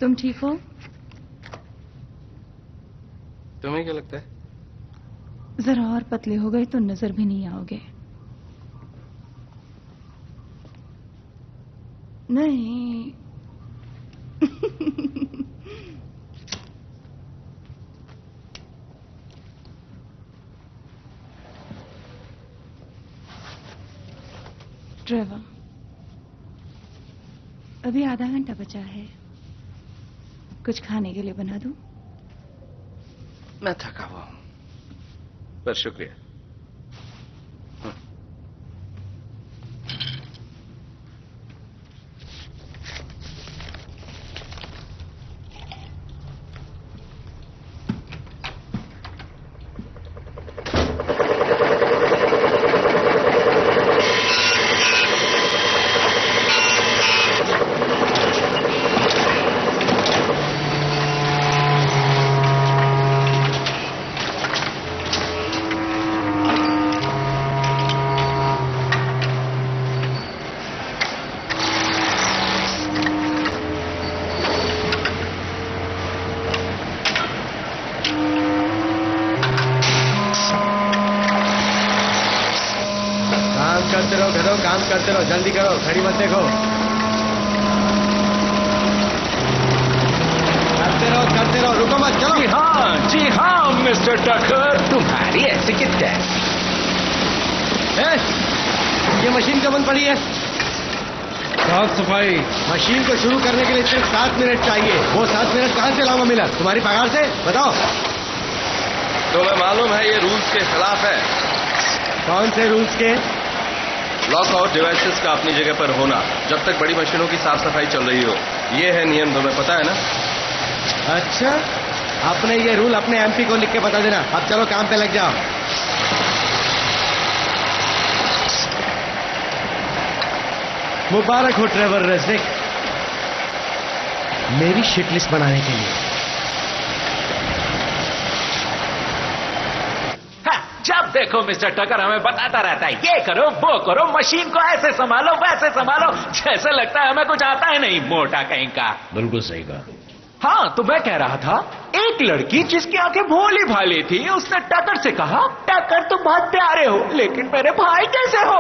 तुम ठीक हो? तुम्हें क्या लगता है? जरा और पतले हो गए तो नजर भी नहीं आओगे। नहीं। ट्रेवर, अभी आधा घंटा बचा है। कुछ खाने के लिए बना दूं? मैं थका हुआ हूं, पर शुक्रिया। काम करते रहो गधो, काम करते रहो, जल्दी करो, घड़ी मत देखो। करते रहो, रुको मत, चलो। जी हाँ मिस्टर टकर, तुम्हारी ऐसी कितने ये मशीन कब बंद पड़ी है? साफ सफाई। मशीन को शुरू करने के लिए सिर्फ 7 मिनट चाहिए। वो 7 मिनट कहाँ से लाऊंगा मिलर? तुम्हारी पगार से? बताओ। तुम्हें मालूम है ये रूल्स के खिलाफ है। कौन से रूल्स के? लॉकआउट डिवाइसेस का अपनी जगह पर होना जब तक बड़ी मशीनों की साफ सफाई चल रही हो। ये है नियम, तुम्हें पता है ना? अच्छा, अपने ये रूल अपने एमपी को लिख के बता देना। अब चलो काम पे लग जाओ। मुबारक हो ट्रेवर रेज़निक, मेरी शिट लिस्ट बनाने के लिए। जब देखो मिस्टर टकर हमें बताता रहता है ये करो वो करो, मशीन को ऐसे संभालो वैसे संभालो, जैसे लगता है हमें कुछ आता है नहीं, मोटा कहीं का। बिल्कुल सही कहा। हाँ तो मैं कह रहा था, एक लड़की जिसकी आंखें भोली भाली थी, उसने टकर से कहा, टकर तुम बहुत प्यारे हो लेकिन मेरे भाई कैसे हो?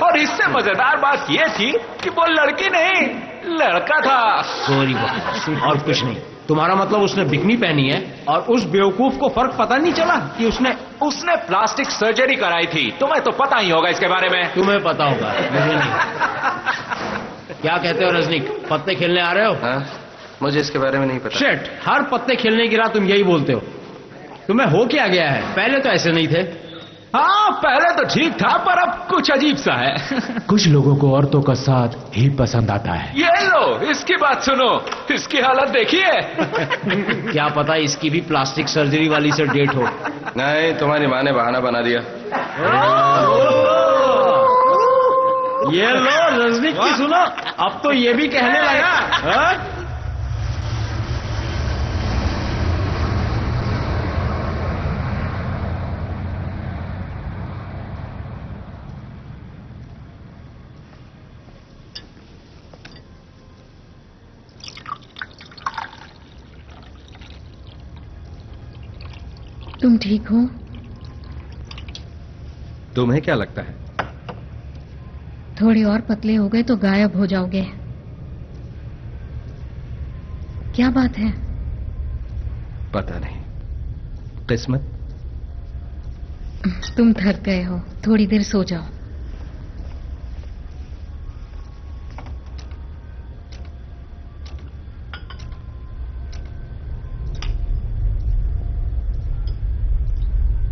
और इससे मजेदार बात यह थी कि वो लड़की नहीं, लड़का था। सॉरी बात और कुछ नहीं। तुम्हारा मतलब उसने बिकनी पहनी है और उस बेवकूफ को फर्क पता नहीं चला कि उसने प्लास्टिक सर्जरी कराई थी। तुम्हें तो पता ही होगा इसके बारे में। तुम्हें पता होगा, मुझे नहीं। क्या कहते हो रजनीक, पत्ते खेलने आ रहे हो? हाँ, मुझे इसके बारे में नहीं पता। शिट, हर पत्ते खेलने की रात तुम यही बोलते हो। तुम्हें हो क्या गया है? पहले तो ऐसे नहीं थे। हाँ पहले तो ठीक था पर अब कुछ अजीब सा है। कुछ लोगों को औरतों का साथ ही पसंद आता है। ये लो इसकी बात सुनो, इसकी हालत देखिए। क्या पता इसकी भी प्लास्टिक सर्जरी वाली से डेट हो। नहीं, तुम्हारी माँ ने बहाना बना दिया। ये लो रजनीक की सुनो, अब तो ये भी कहने लगा। तुम ठीक हो? तुम्हें क्या लगता है? थोड़े और पतले हो गए तो गायब हो जाओगे। क्या बात है? पता नहीं, किस्मत। तुम थक गए हो, थोड़ी देर सो जाओ।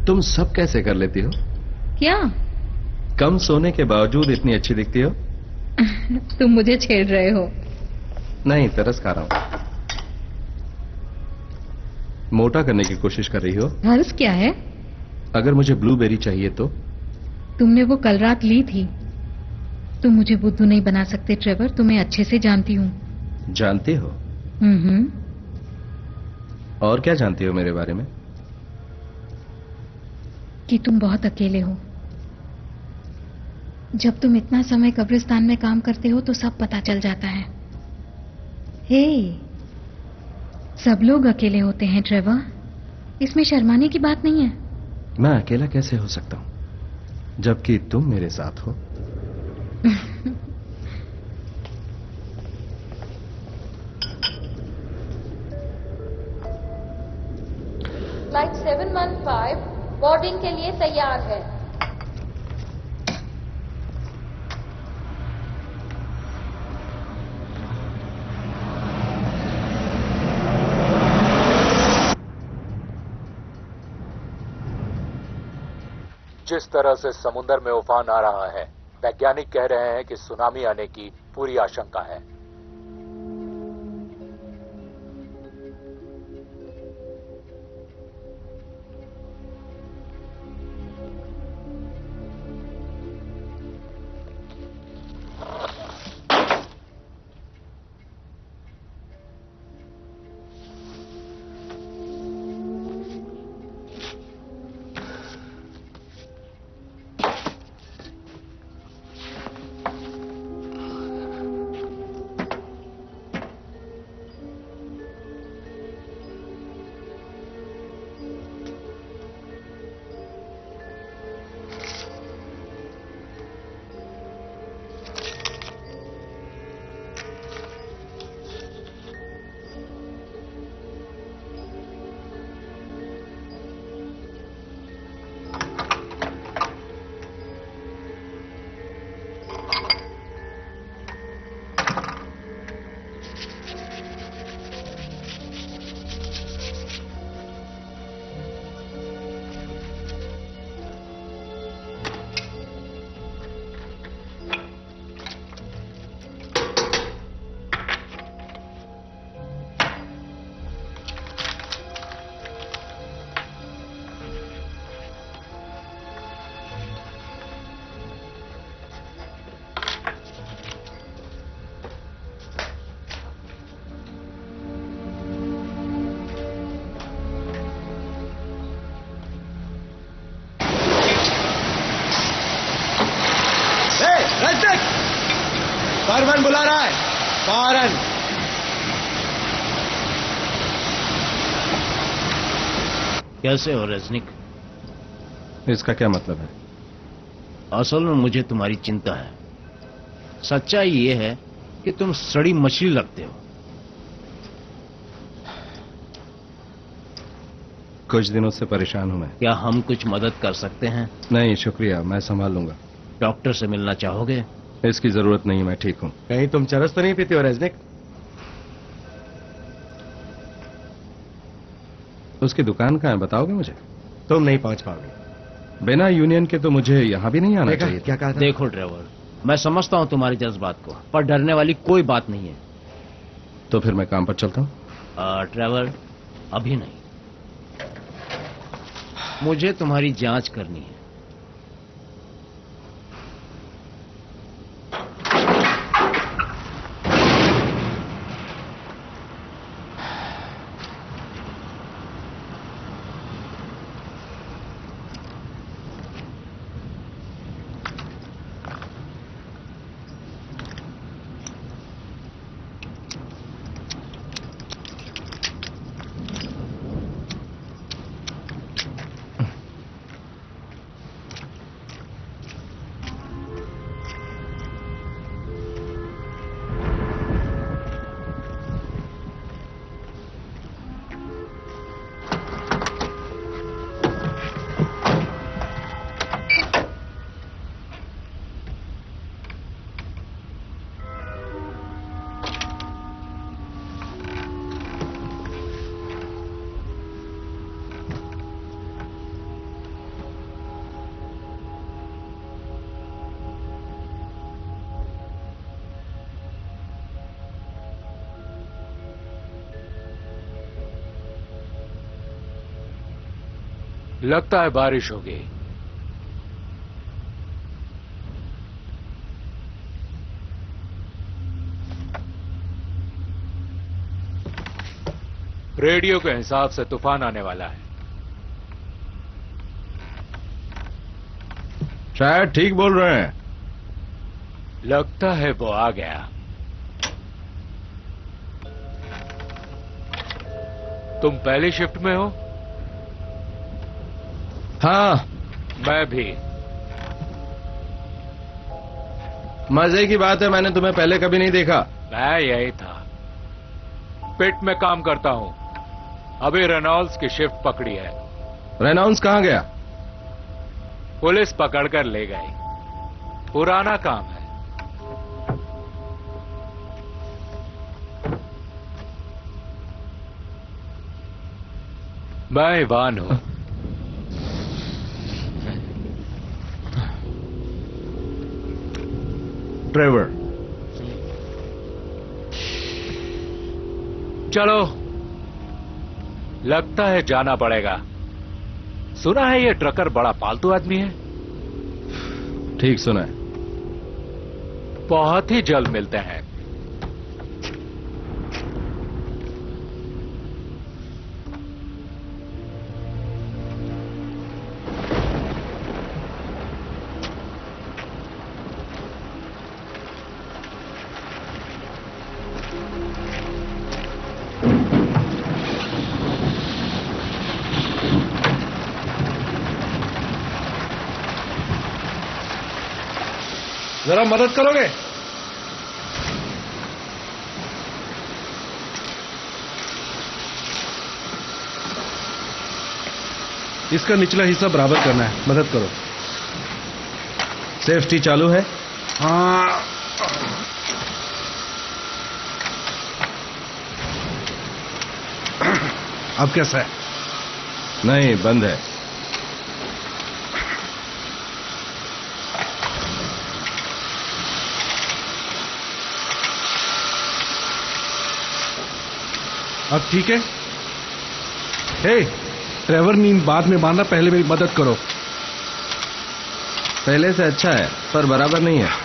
तुम सब कैसे कर लेती हो? क्या? कम सोने के बावजूद इतनी अच्छी दिखती हो। तुम मुझे छेड़ रहे हो? नहीं, तरस खा रहा हूं। मोटा करने की कोशिश कर रही हो? हर्ष क्या है? अगर मुझे ब्लूबेरी चाहिए तो? तुमने वो कल रात ली थी। तुम मुझे बुद्धू नहीं बना सकते ट्रेवर, तुम्हें अच्छे से जानती हूँ। जानती हो? और क्या जानती हो मेरे बारे में? कि तुम बहुत अकेले हो। जब तुम इतना समय कब्रिस्तान में काम करते हो तो सब पता चल जाता है। हे, सब लोग अकेले होते हैं ट्रेवर, इसमें शर्माने की बात नहीं है। मैं अकेला कैसे हो सकता हूं जबकि तुम मेरे साथ हो? फ्लाइट 715 बोर्डिंग के लिए तैयार है। जिस तरह से समुद्र में उफान आ रहा है, वैज्ञानिक कह रहे हैं कि सुनामी आने की पूरी आशंका है। बर्मन बुला रहा है, फौरन। कैसे हो रेजनिक? इसका क्या मतलब है? असल में मुझे तुम्हारी चिंता है। सच्चाई ये है कि तुम सड़ी मछली लगते हो। कुछ दिनों से परेशान हूं मैं। क्या हम कुछ मदद कर सकते हैं? नहीं शुक्रिया, मैं संभाल लूंगा। डॉक्टर से मिलना चाहोगे? इसकी जरूरत नहीं, मैं ठीक हूं। कहीं तुम चरस तो नहीं पीती हो रेजनिक? उसकी दुकान कहाँ है, बताओगे मुझे? तुम नहीं पहुंच पाओगे। बिना यूनियन के तो मुझे यहां भी नहीं आना देखा चाहिए। क्या कहा था? देखो ड्राइवर, मैं समझता हूं तुम्हारी जज्बात को, पर डरने वाली कोई बात नहीं है। तो फिर मैं काम पर चलता हूं। ड्राइवर, अभी नहीं। मुझे तुम्हारी जांच करनी है। लगता है बारिश होगी। रेडियो के हिसाब से तूफान आने वाला है। शायद ठीक बोल रहे हैं। लगता है वो आ गया। तुम पहली शिफ्ट में हो? हाँ, मैं भी। मजे की बात है, मैंने तुम्हें पहले कभी नहीं देखा। मैं यही था। पिट में काम करता हूं। अभी रेनॉल्ड्स की शिफ्ट पकड़ी है। रेनॉल्ड्स कहाँ गया? पुलिस पकड़कर ले गई। पुराना काम है। मैं इवान हूं। ट्रेवर। चलो, लगता है जाना पड़ेगा। सुना है ये ट्रकर बड़ा पालतू आदमी है। ठीक सुना है। बहुत ही जल्द मिलते हैं। जरा मदद करोगे? इसका निचला हिस्सा बराबर करना है, मदद करो। सेफ्टी चालू है? हाँ। अब कैसा है? नहीं, बंद है। अब ठीक है? हे, ट्रेवर नींद बाद में मारना, पहले मेरी मदद करो। पहले से अच्छा है, पर बराबर नहीं है।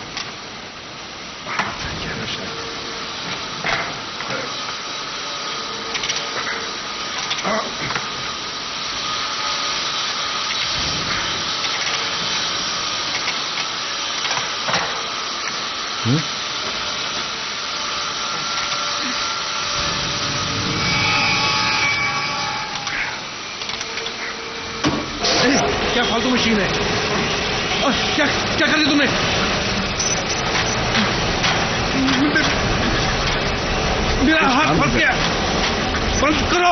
क्या फालतू मशीन है? क्या क्या कर दी तुमने? मेरा हाथ फंस गया। बंद करो।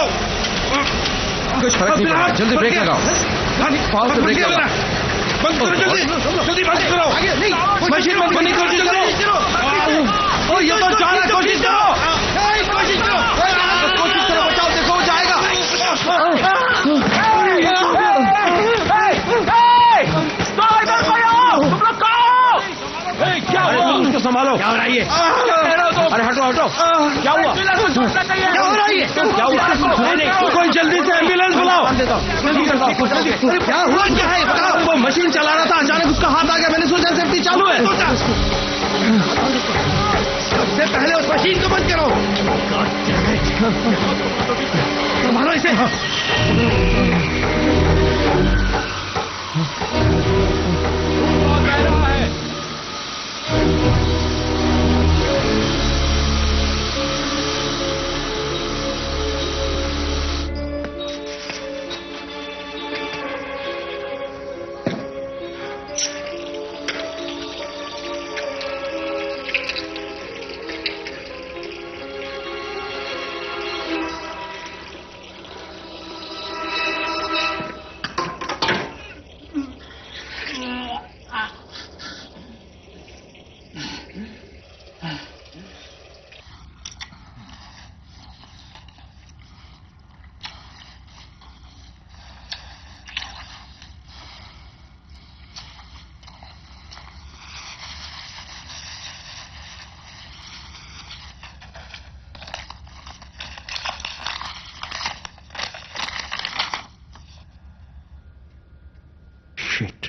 कुछ फर्क नहीं पड़ा, जल्दी ब्रेक लगाओ। फाउल से ब्रेक लगाओ। बंद करो जल्दी, जल्दी बंद करो। मशीन बंद करने की कोशिश करो। ओ ये तो जाना, कोशिश करो, कोशिश करो, कोशिश करो, बचाओ, देखो वो जाएगा। क्या हुआ? उसको संभालो। क्या हो रहा है ये? अरे हटो हटो। क्या हुआ? क्या हो रहा है? क्या हुआ? नहीं, कोई जल्दी से एम्बुलेंस बुलाओ। क्या हुआ? क्या है बताओ। वो मशीन चला रहा था, अचानक उसका हाथ आ गया, मैंने सोचा सेफ्टी चालू है। सबसे पहले उस मशीन को बंद करो। संभालो इसे। Shit.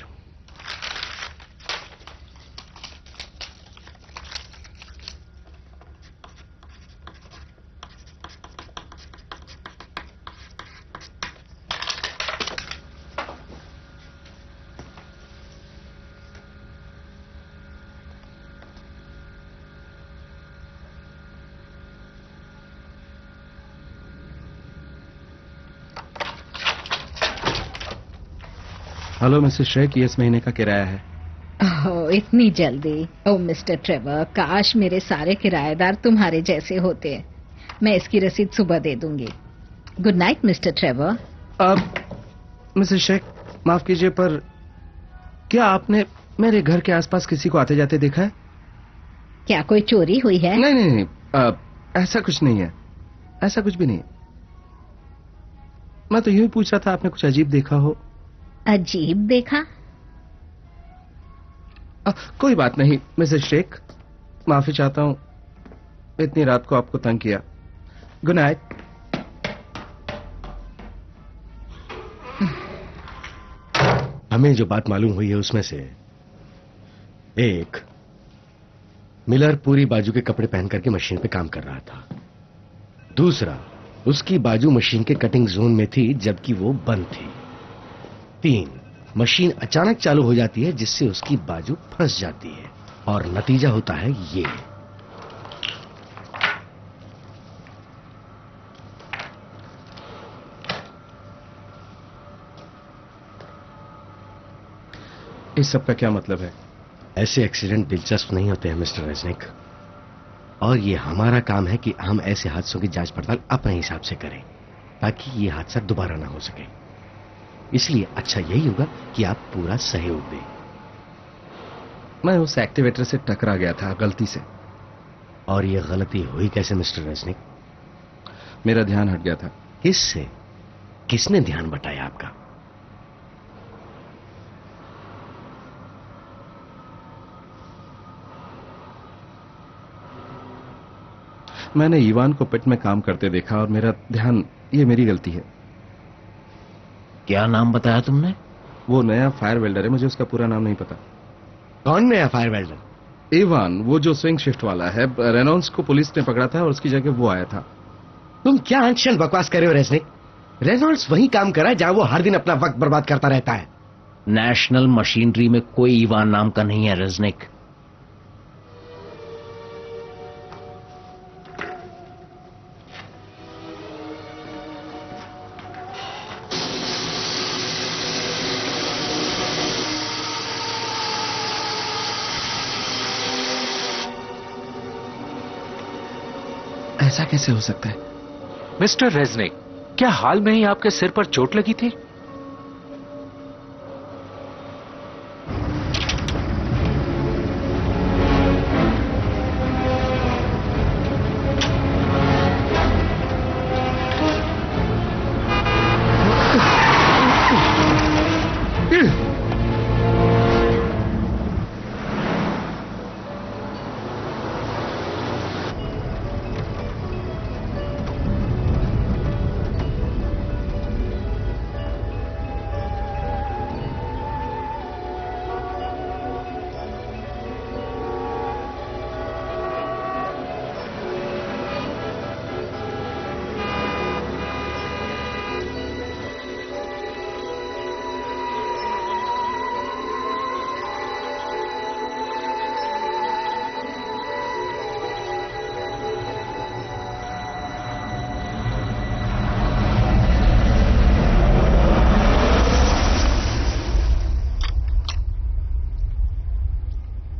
हेलो मिसेस श्रेक, ये इस महीने का किराया है। ओह, इतनी जल्दी? ओह मिस्टर ट्रेवर, काश मेरे सारे किराएदार तुम्हारे जैसे होते। मैं इसकी रसीद सुबह दे दूंगी। Good night mister Trevor. अब मिसेस श्रेक, माफ कीजिए, पर क्या आपने मेरे घर के आसपास किसी को आते जाते देखा है? क्या कोई चोरी हुई है? नहीं नहीं नहीं, ऐसा कुछ नहीं है, ऐसा कुछ भी नहीं। मैं तो यूं ही पूछ रहा था, आपने कुछ अजीब देखा हो? अजीब देखा? कोई बात नहीं मिसेस शेख, माफी चाहता हूं इतनी रात को आपको तंग किया। Good night. हमें जो बात मालूम हुई है उसमें से एक, मिलर पूरी बाजू के कपड़े पहन करके मशीन पे काम कर रहा था। दूसरा, उसकी बाजू मशीन के कटिंग जोन में थी जबकि वो बंद थी। 3, मशीन अचानक चालू हो जाती है जिससे उसकी बाजू फंस जाती है और नतीजा होता है ये। इस सब का क्या मतलब है? ऐसे एक्सीडेंट दिलचस्प नहीं होते हैं मिस्टर रेजनिक, और ये हमारा काम है कि हम ऐसे हादसों की जांच पड़ताल अपने हिसाब से करें ताकि ये हादसा दोबारा ना हो सके। इसलिए अच्छा यही होगा कि आप पूरा सहयोग दें। मैं उस एक्टिवेटर से टकरा गया था गलती से। और ये गलती हुई कैसे मिस्टर रेजनिक? मेरा ध्यान हट गया था। किससे? किसने ध्यान बटाया आपका? मैंने ईवान को पिट में काम करते देखा और मेरा ध्यान, ये मेरी गलती है। क्या नाम बताया तुमने? वो नया फायर वेल्डर है, मुझे उसका पूरा नाम नहीं पता। कौन नया फायर वेल्डर? ईवान, वो जो स्विंग शिफ्ट वाला है। रेनॉल्ड्स को पुलिस ने पकड़ा था और उसकी जगह वो आया था। तुम क्या अंशल बकवास कर रहे हो रेजनिक? रेनॉल्ड्स वही काम कर रहा है जहां वो हर दिन अपना वक्त बर्बाद करता रहता है। नेशनल मशीनरी में कोई ईवान नाम का नहीं है रेजनिक। ऐसा कैसे हो सकता है? मिस्टर रेजनिक, क्या हाल में ही आपके सिर पर चोट लगी थी?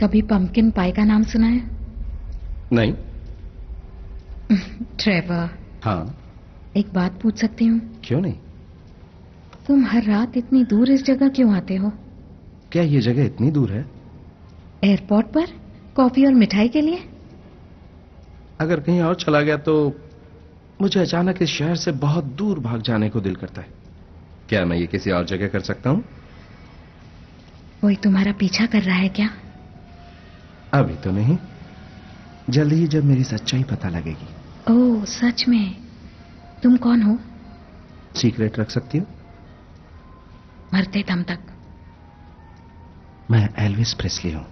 कभी पंपकिन पाई का नाम सुना है? नहीं। ट्रेवर, हाँ, एक बात पूछ सकती हूँ? क्यों नहीं? तुम हर रात इतनी दूर इस जगह क्यों आते हो? क्या ये जगह इतनी दूर है? एयरपोर्ट पर कॉफी और मिठाई के लिए? अगर कहीं और चला गया तो मुझे अचानक इस शहर से बहुत दूर भाग जाने को दिल करता है। क्या मैं ये किसी और जगह कर सकता हूँ? कोई तुम्हारा पीछा कर रहा है क्या? अभी तो नहीं, जल्दी ही जब मेरी सच्चाई पता लगेगी। ओह, सच में? तुम कौन हो? सीक्रेट रख सकती हो? मरते दम तक। मैं एल्विस प्रेस्ली हूं।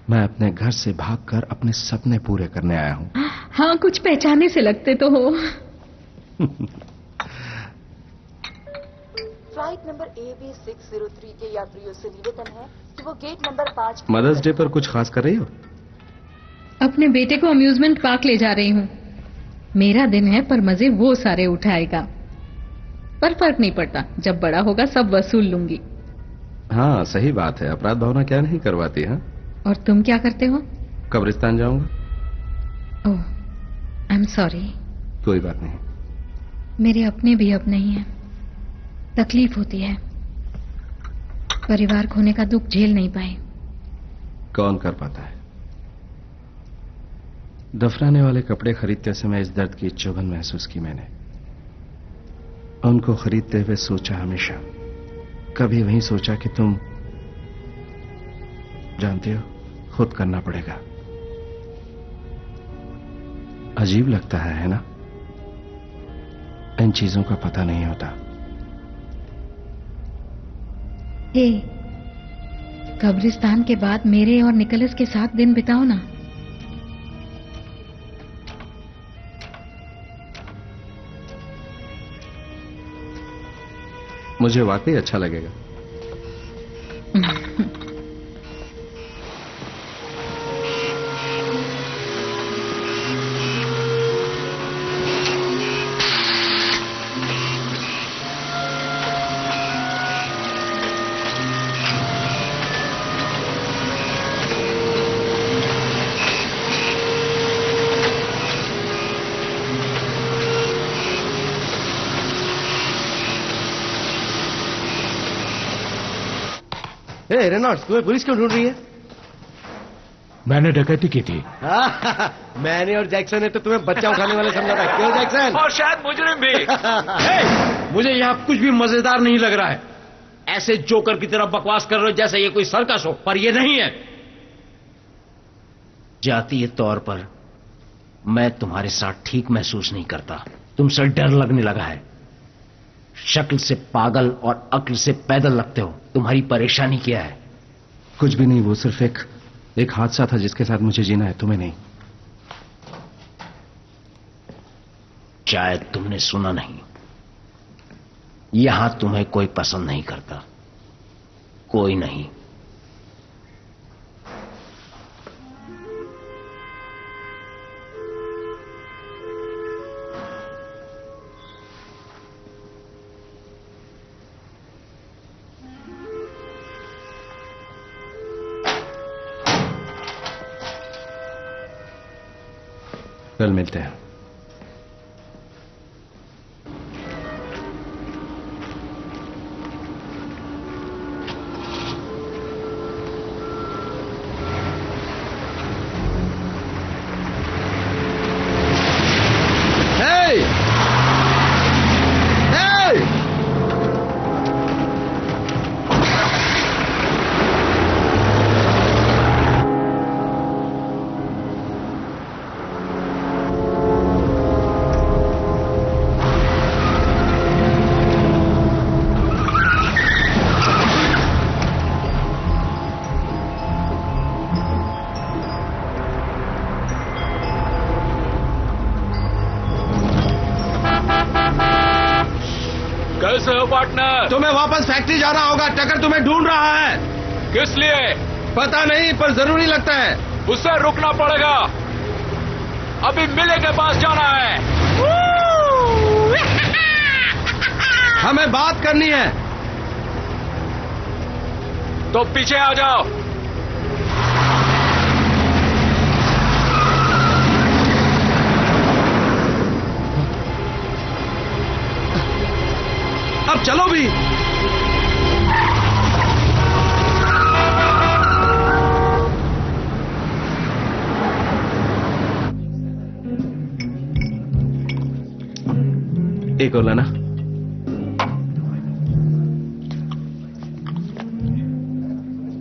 मैं अपने घर से भागकर अपने सपने पूरे करने आया हूं। हाँ, कुछ पहचाने से लगते तो हो। फ्लाइट नंबर AB603 के यात्रियों से निवेदन है कि वो गेट नंबर 5। मदर्स डे पर कुछ खास कर रही हो? अपने बेटे को अम्यूजमेंट पार्क ले जा रही हूँ। मेरा दिन है पर मजे वो सारे उठाएगा। पर फर्क नहीं पड़ता, जब बड़ा होगा सब वसूल लूंगी। हाँ, सही बात है। अपराध भावना क्या नहीं करवाती? हाँ। और तुम क्या करते हो? कब्रिस्तान जाऊंगा। ओह, आई एम सॉरी। कोई बात नहीं। मेरे अपने भी अब नहीं है। तकलीफ होती है। परिवार खोने का दुख झेल नहीं पाए। कौन कर पाता है? दफनाने वाले कपड़े खरीदते समय इस दर्द की चुभन महसूस की मैंने। उनको खरीदते हुए सोचा हमेशा, कभी वहीं सोचा कि तुम जानते हो, खुद करना पड़ेगा। अजीब लगता है ना? इन चीजों का पता नहीं होता। हे, कब्रिस्तान के बाद मेरे और निकोलस के साथ दिन बिताओ ना। मुझे वाकई अच्छा लगेगा। रेनॉल्ड्स, तुम्हें पुलिस क्यों ढूंढ रही है? मैंने डकैती की थी। मैंने और जैक्सन ने तो तुम्हें बच्चा उठाने वाले समझा था। क्यों जैक्सन? और शायद मुजरिम भी। मुझे यहाँ कुछ भी मजेदार नहीं लग रहा है। ऐसे जोकर की तरह बकवास कर रहे हो जैसे ये कोई सर्कस हो, पर ये नहीं है। जातीय तौर पर मैं तुम्हारे साथ ठीक महसूस नहीं करता। तुमसे डर लगने लगा है। शक्ल से पागल और अक्ल से पैदल लगते हो। तुम्हारी परेशानी क्या है? कुछ भी नहीं, वो सिर्फ एक हादसा था जिसके साथ मुझे जीना है, तुम्हें नहीं। शायद तुमने सुना नहीं। यहां तुम्हें कोई पसंद नहीं करता। कोई नहीं। कल मिलते हैं। पार्टनर। तुम्हें वापस फैक्ट्री जाना होगा, टकर तुम्हें ढूंढ रहा है। किस लिए? पता नहीं, पर जरूरी लगता है। उसे रुकना पड़ेगा, अभी मिले के पास जाना है। हमें बात करनी है। तो पीछे आ जाओ। अब चलो भी। एक और लाना।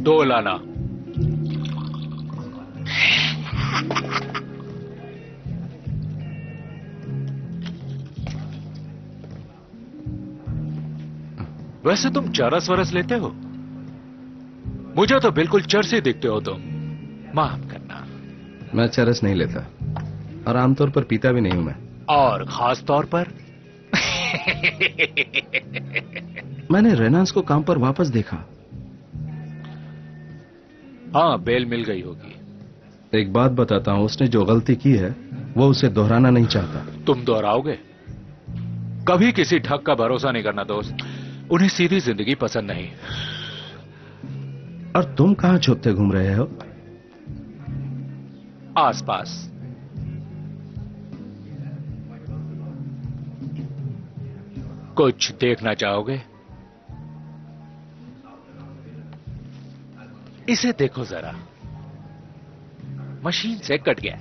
दो लाना। वैसे तुम चरस वरस लेते हो? मुझे तो बिल्कुल चरसी दिखते हो तुम। माफ करना। मैं चरस नहीं लेता और आमतौर पर पीता भी नहीं हूं मैं। और खास तौर पर मैंने रेनाल्ड्स को काम पर वापस देखा। हाँ, बेल मिल गई होगी। एक बात बताता हूं, उसने जो गलती की है वो उसे दोहराना नहीं चाहता। तुम दोहराओगे? कभी किसी ठग का भरोसा नहीं करना दोस्त। उन्हें सीधी जिंदगी पसंद नहीं। और तुम कहां छुपते घूम रहे हो? आसपास। कुछ देखना चाहोगे? इसे देखो जरा। मशीन से कट गया।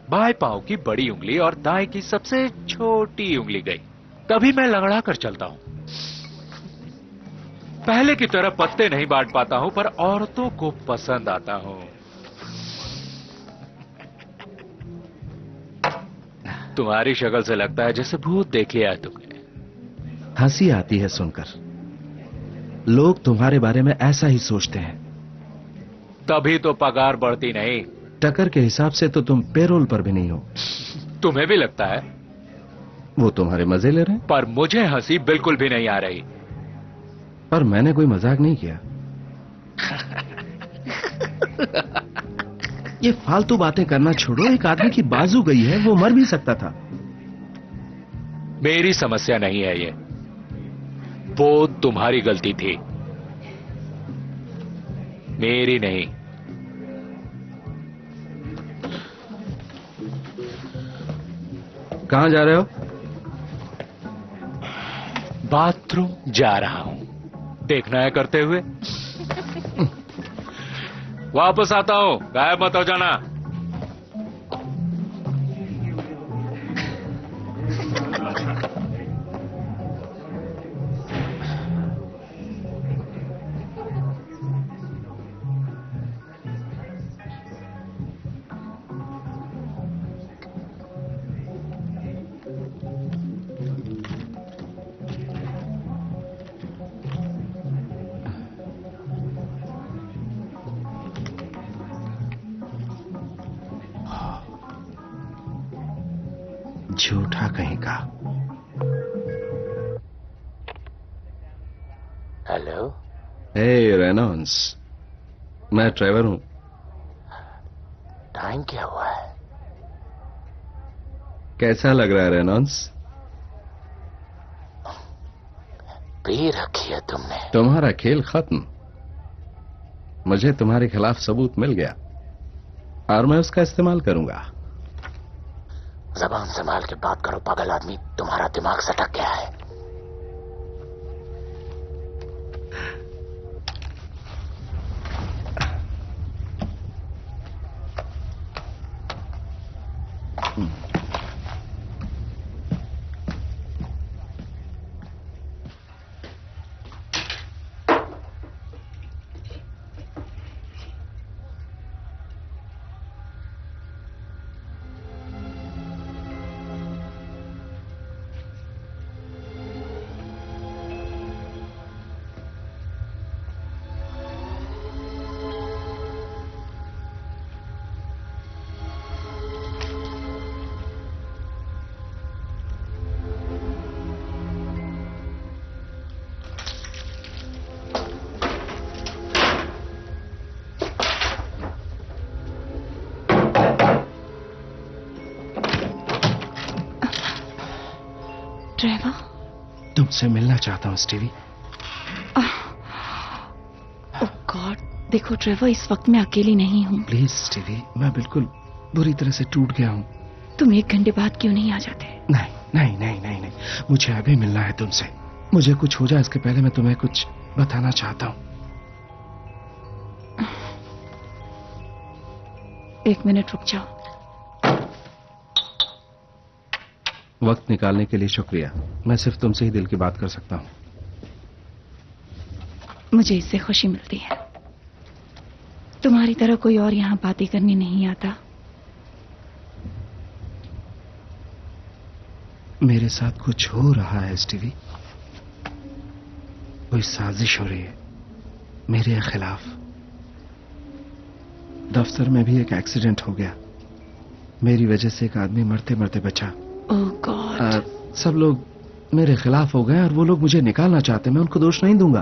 बाएं पांव की बड़ी उंगली और दाएं की सबसे छोटी उंगली गई। तभी मैं लंगड़ा कर चलता हूं। पहले की तरह पत्ते नहीं बांट पाता हूं, पर औरतों को पसंद आता हूं। तुम्हारी शक्ल से लगता है जैसे भूत देख लिया है तुमने। हंसी आती है सुनकर। लोग तुम्हारे बारे में ऐसा ही सोचते हैं। तभी तो पगार बढ़ती नहीं। टकर के हिसाब से तो तुम पेरोल पर भी नहीं हो। तुम्हें भी लगता है? वो तुम्हारे मजे ले रहे हैं। पर मुझे हंसी बिल्कुल भी नहीं आ रही। पर मैंने कोई मजाक नहीं किया। ये फालतू बातें करना छोड़ो। एक आदमी की बाजू गई है, वो मर भी सकता था। मेरी समस्या नहीं है ये। वो तुम्हारी गलती थी, मेरी नहीं। कहां जा रहे हो? बाथरूम जा रहा हूं। देखना है करते हुए। वापस आता हूं, गायब मत हो जाना। झूठा कहीं का। हेलो। हे रेनॉल्ड्स, मैं ट्रेवर हूं। टाइम क्या हुआ है? कैसा लग रहा है रेनॉल्ड्स? पी रखी है तुमने। तुम्हारा खेल खत्म। मुझे तुम्हारे खिलाफ सबूत मिल गया और मैं उसका इस्तेमाल करूंगा। जबान संभाल के बात करो पागल आदमी, तुम्हारा दिमाग सटक गया है। तुझसे मिलना चाहता हूँ स्टीवी। ओह गॉड, देखो ट्रेवर, इस वक्त मैं अकेली नहीं हूँ। प्लीज स्टीवी, मैं बिल्कुल बुरी तरह से टूट गया हूँ। तुम 1 घंटे बाद क्यों नहीं आ जाते? नहीं नहीं नहीं नहीं नहीं, मुझे अभी मिलना है तुमसे। मुझे कुछ हो जाए इसके पहले मैं तुम्हें कुछ बताना चाहता हूँ। 1 मिनट रुक जाओ। वक्त निकालने के लिए शुक्रिया। मैं सिर्फ तुमसे ही दिल की बात कर सकता हूँ। मुझे इससे खुशी मिलती है। तुम्हारी तरह कोई और यहाँ बातें करने नहीं आता। मेरे साथ कुछ हो रहा है स्टीवी। कोई साजिश हो रही है मेरे खिलाफ। दफ्तर में भी एक एक्सीडेंट हो गया। मेरी वजह से एक आदमी मरते मरते बचा। ओह गॉड। सब लोग मेरे खिलाफ हो गए और वो लोग मुझे निकालना चाहते। मैं उनको दोष नहीं दूंगा,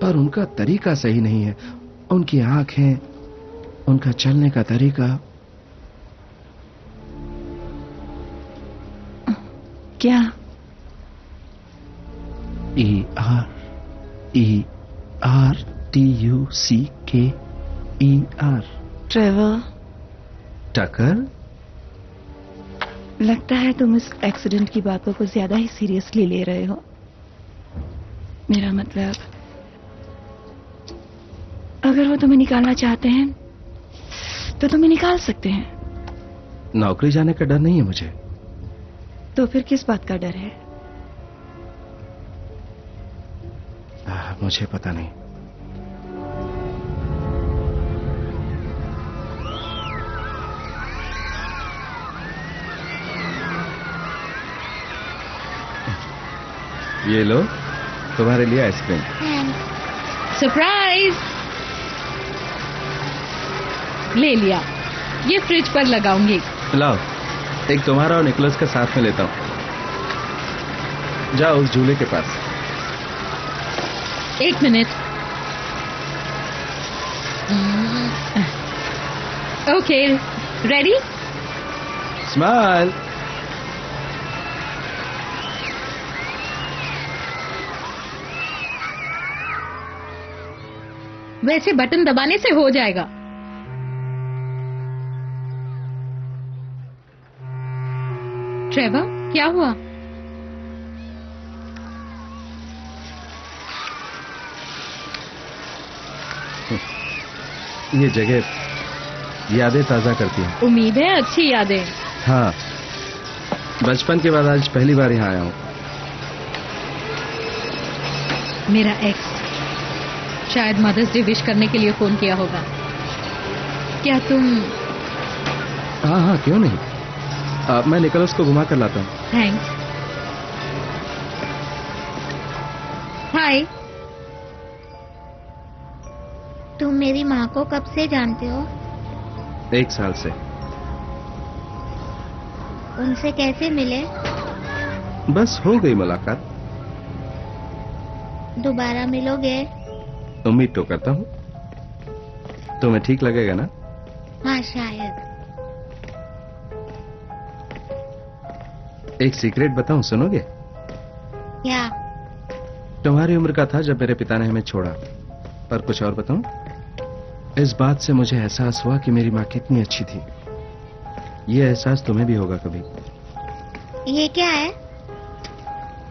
पर उनका तरीका सही नहीं है। उनकी आंखें, उनका चलने का तरीका। क्या? ERTUCKER। ट्रेवर, टकर? लगता है तुम इस एक्सीडेंट की बातों को ज्यादा ही सीरियसली ले रहे हो। मेरा मतलब, अगर वो तुम्हें निकालना चाहते हैं तो तुम्हें निकाल सकते हैं। नौकरी जाने का डर नहीं है मुझे। तो फिर किस बात का डर है? मुझे पता नहीं। ये लो, तुम्हारे लिए आइसक्रीम। सरप्राइज! ले लिया। ये फ्रिज पर लगाऊंगी। लाओ, एक तुम्हारा और निकोलस का साथ में लेता हूं। जाओ उस झूले के पास। 1 मिनट। Okay, ready? स्माइल। वैसे बटन दबाने से हो जाएगा। ट्रेवर, क्या हुआ? ये जगह यादें ताजा करती हैं। उम्मीद है अच्छी यादें। हाँ, बचपन के बाद आज पहली बार यहाँ आया हूँ। मेरा एक्स शायद मदर्स डे विश करने के लिए फोन किया होगा। क्या तुम? हाँ हाँ, क्यों नहीं। मैं निकोलस को घुमा कर लाता हूँ। थैंक्स। हाय। तुम मेरी माँ को कब से जानते हो? 1 साल से। उनसे कैसे मिले? बस हो गई मुलाकात। दोबारा मिलोगे? उम्मीद तो करता हूँ। तुम्हें ठीक लगेगा ना? हाँ शायद। एक सीक्रेट बताऊं, सुनोगे? क्या? तुम्हारी उम्र का था जब मेरे पिता ने हमें छोड़ा। पर कुछ और बताऊं? इस बात से मुझे एहसास हुआ कि मेरी माँ कितनी अच्छी थी। ये एहसास तुम्हें भी होगा कभी। ये क्या है?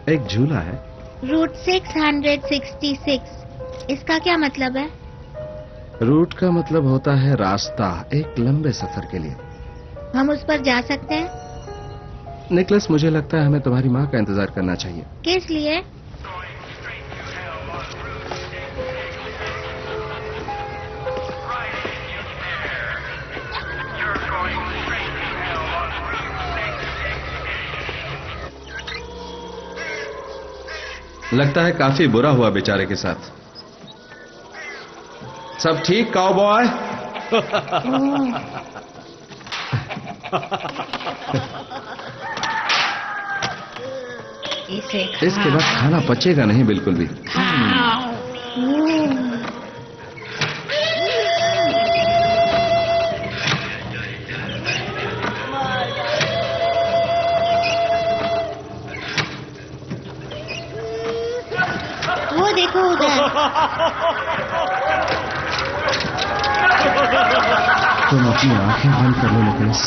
एक झूला है। रूट 666। इसका क्या मतलब है? रूट का मतलब होता है रास्ता, एक लंबे सफर के लिए। हम उस पर जा सकते हैं? निकोलस, मुझे लगता है हमें तुम्हारी माँ का इंतजार करना चाहिए। किस लिए? लगता है काफी बुरा हुआ बेचारे के साथ। सब ठीक काउबॉय? इसके बाद खाना पचेगा नहीं बिल्कुल भी। तुम अपनी आंखें बंद कर लो निकोलस।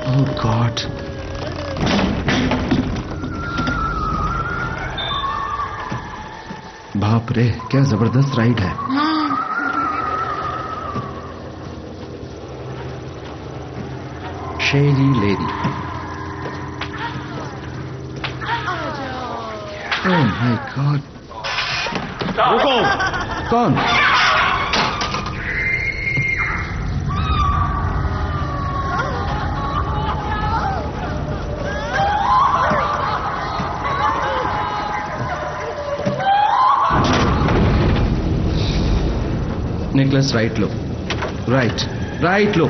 ओह गॉड, बाप रे, क्या जबरदस्त राइड है। शेरी लेडी। Oh my God. रुको। कौन? निकलस, राइट लो, राइट लो।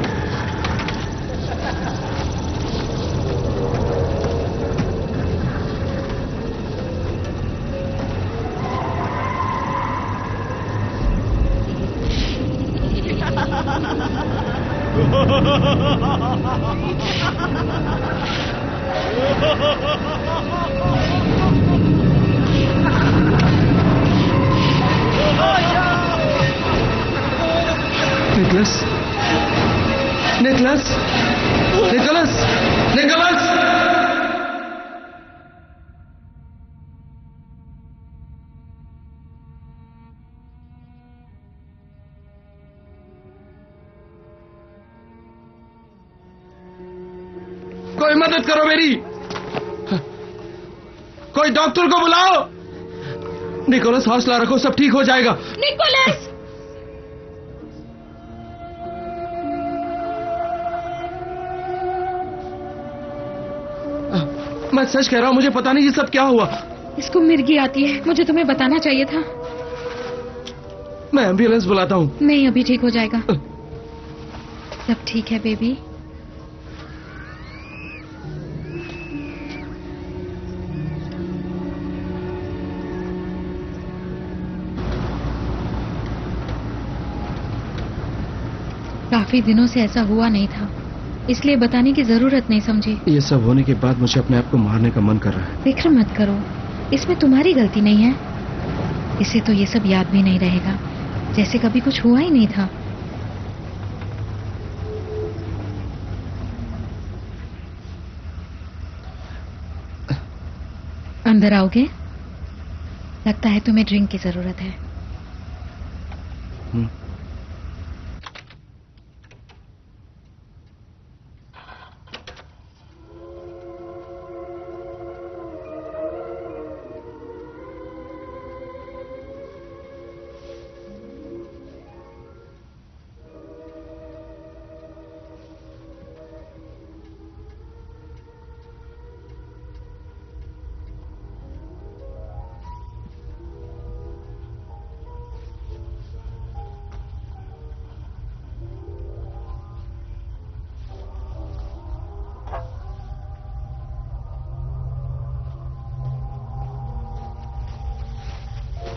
निकोलस। कोई मदद करो मेरी, कोई डॉक्टर को बुलाओ। निकोलस, हौसला रखो, सब ठीक हो जाएगा। निकोलस! मैं सच कह रहा हूं, मुझे पता नहीं ये सब क्या हुआ। इसको मिर्गी आती है, मुझे तुम्हें बताना चाहिए था। मैं एम्बुलेंस बुलाता हूं। नहीं, अभी ठीक हो जाएगा। सब ठीक है बेबी। काफी दिनों से ऐसा हुआ नहीं था, इसलिए बताने की जरूरत नहीं समझी। ये सब होने के बाद मुझे अपने आप को मारने का मन कर रहा है। फिक्र मत करो, इसमें तुम्हारी गलती नहीं है। इसे तो ये सब याद भी नहीं रहेगा, जैसे कभी कुछ हुआ ही नहीं था। अंदर आओगे? लगता है तुम्हें ड्रिंक की जरूरत है।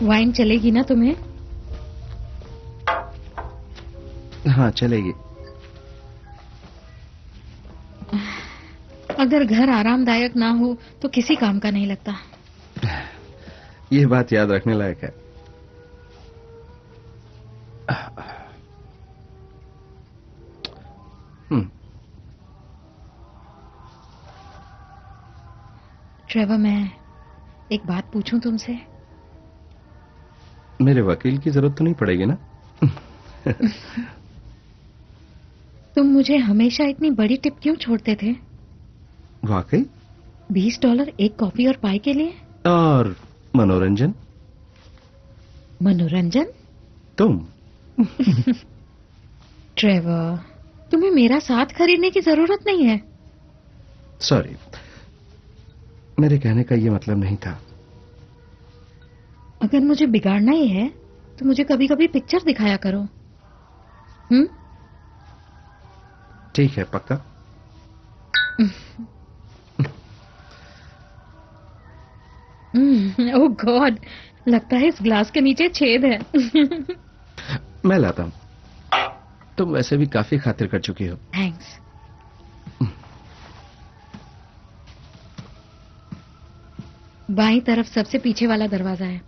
वाइन चलेगी ना तुम्हें? हाँ, चलेगी। अगर घर आरामदायक ना हो तो किसी काम का नहीं लगता। ये बात याद रखने लायक है। ट्रेवर, मैं एक बात पूछूं तुमसे? मेरे वकील की जरूरत तो नहीं पड़ेगी ना? तुम मुझे हमेशा इतनी बड़ी टिप क्यों छोड़ते थे? वाकई? $20 एक कॉफी और पाई के लिए? और मनोरंजन? मनोरंजन? तुम? ट्रेवर, तुम्हें मेरा साथ खरीदने की जरूरत नहीं है। सॉरी, मेरे कहने का ये मतलब नहीं था। अगर मुझे बिगाड़ना ही है तो मुझे कभी कभी पिक्चर दिखाया करो। ठीक है, पक्का? ओह गॉड, लगता है इस ग्लास के नीचे छेद है। मैं लाता हूं। तुम वैसे भी काफी खातिर कर चुकी हो। थैंक्स। बाईं तरफ सबसे पीछे वाला दरवाजा है।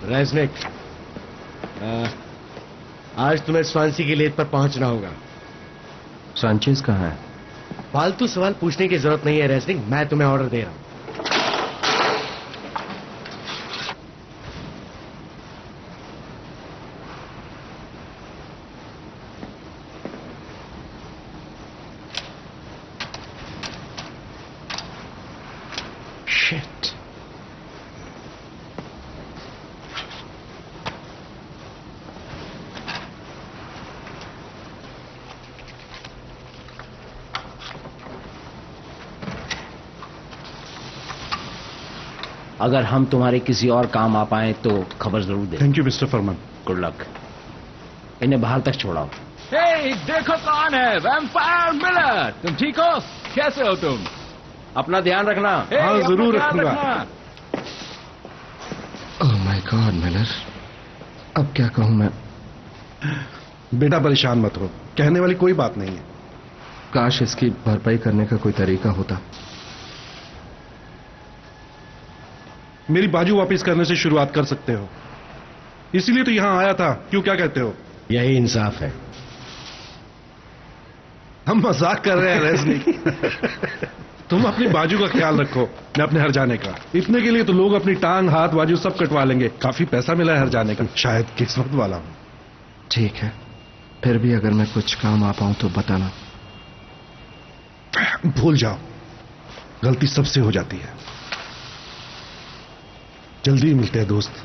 रेज़निक, आज तुम्हें स्वांसी की लेट पर पहुंचना होगा। सांचेज कहाँ है? फालतू सवाल पूछने की जरूरत नहीं है रेज़निक, मैं तुम्हें ऑर्डर दे रहा हूं। अगर हम तुम्हारे किसी और काम आ पाए तो खबर जरूर दे। Thank you mister Farman. Good luck. इन्हें बाहर तक छोड़ाओ। हे, देखो कौन है, वैम्पायर मिलर। तुम ठीक हो? कैसे हो तुम? अपना ध्यान रखना। हाँ जरूर रखूंगा। ओह माय गॉड मिलर, अब क्या कहूं मैं? बेटा परेशान मत हो, कहने वाली कोई बात नहीं है। काश इसकी भरपाई करने का कोई तरीका होता। मेरी बाजू वापस करने से शुरुआत कर सकते हो, इसीलिए तो यहां आया था। क्यों, क्या कहते हो? यही इंसाफ है। हम मजाक कर रहे हैं रेज़निक। तुम अपनी बाजू का ख्याल रखो, मैं अपने हर जाने का। इतने के लिए तो लोग अपनी टांग, हाथ, बाजू सब कटवा लेंगे। काफी पैसा मिला है हर जाने का, शायद किस्मत वाला हूं। ठीक है, फिर भी अगर मैं कुछ काम आ पाऊं तो बताना। भूल जाओ, गलती सबसे हो जाती है। जल्दी ही मिलते हैं दोस्त।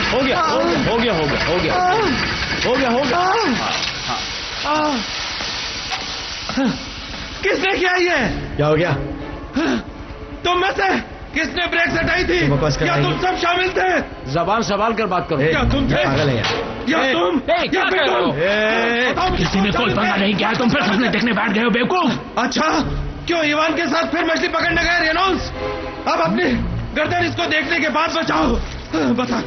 हो गया हो गया हो गया हो गया हो गया हो गया। किसने किया ये? क्या हो गया? तुम में से किसने ब्रेक हटाई थी? क्या तुम सब शामिल थे? जबान संभाल कर बात करो। क्या तुम थे? पागल है यार। या तुम? क्या कर रहे हो? किसी ने कोई पंगा नहीं किया, तुम फिर सपने देखने बैठ गए हो बेवकूफ। अच्छा, क्यों ईवान के साथ फिर मछली पकड़ने गए रेनॉल्ड्स? अब अपनी गर्दन इसको देखने के बाद बचाओ। बता।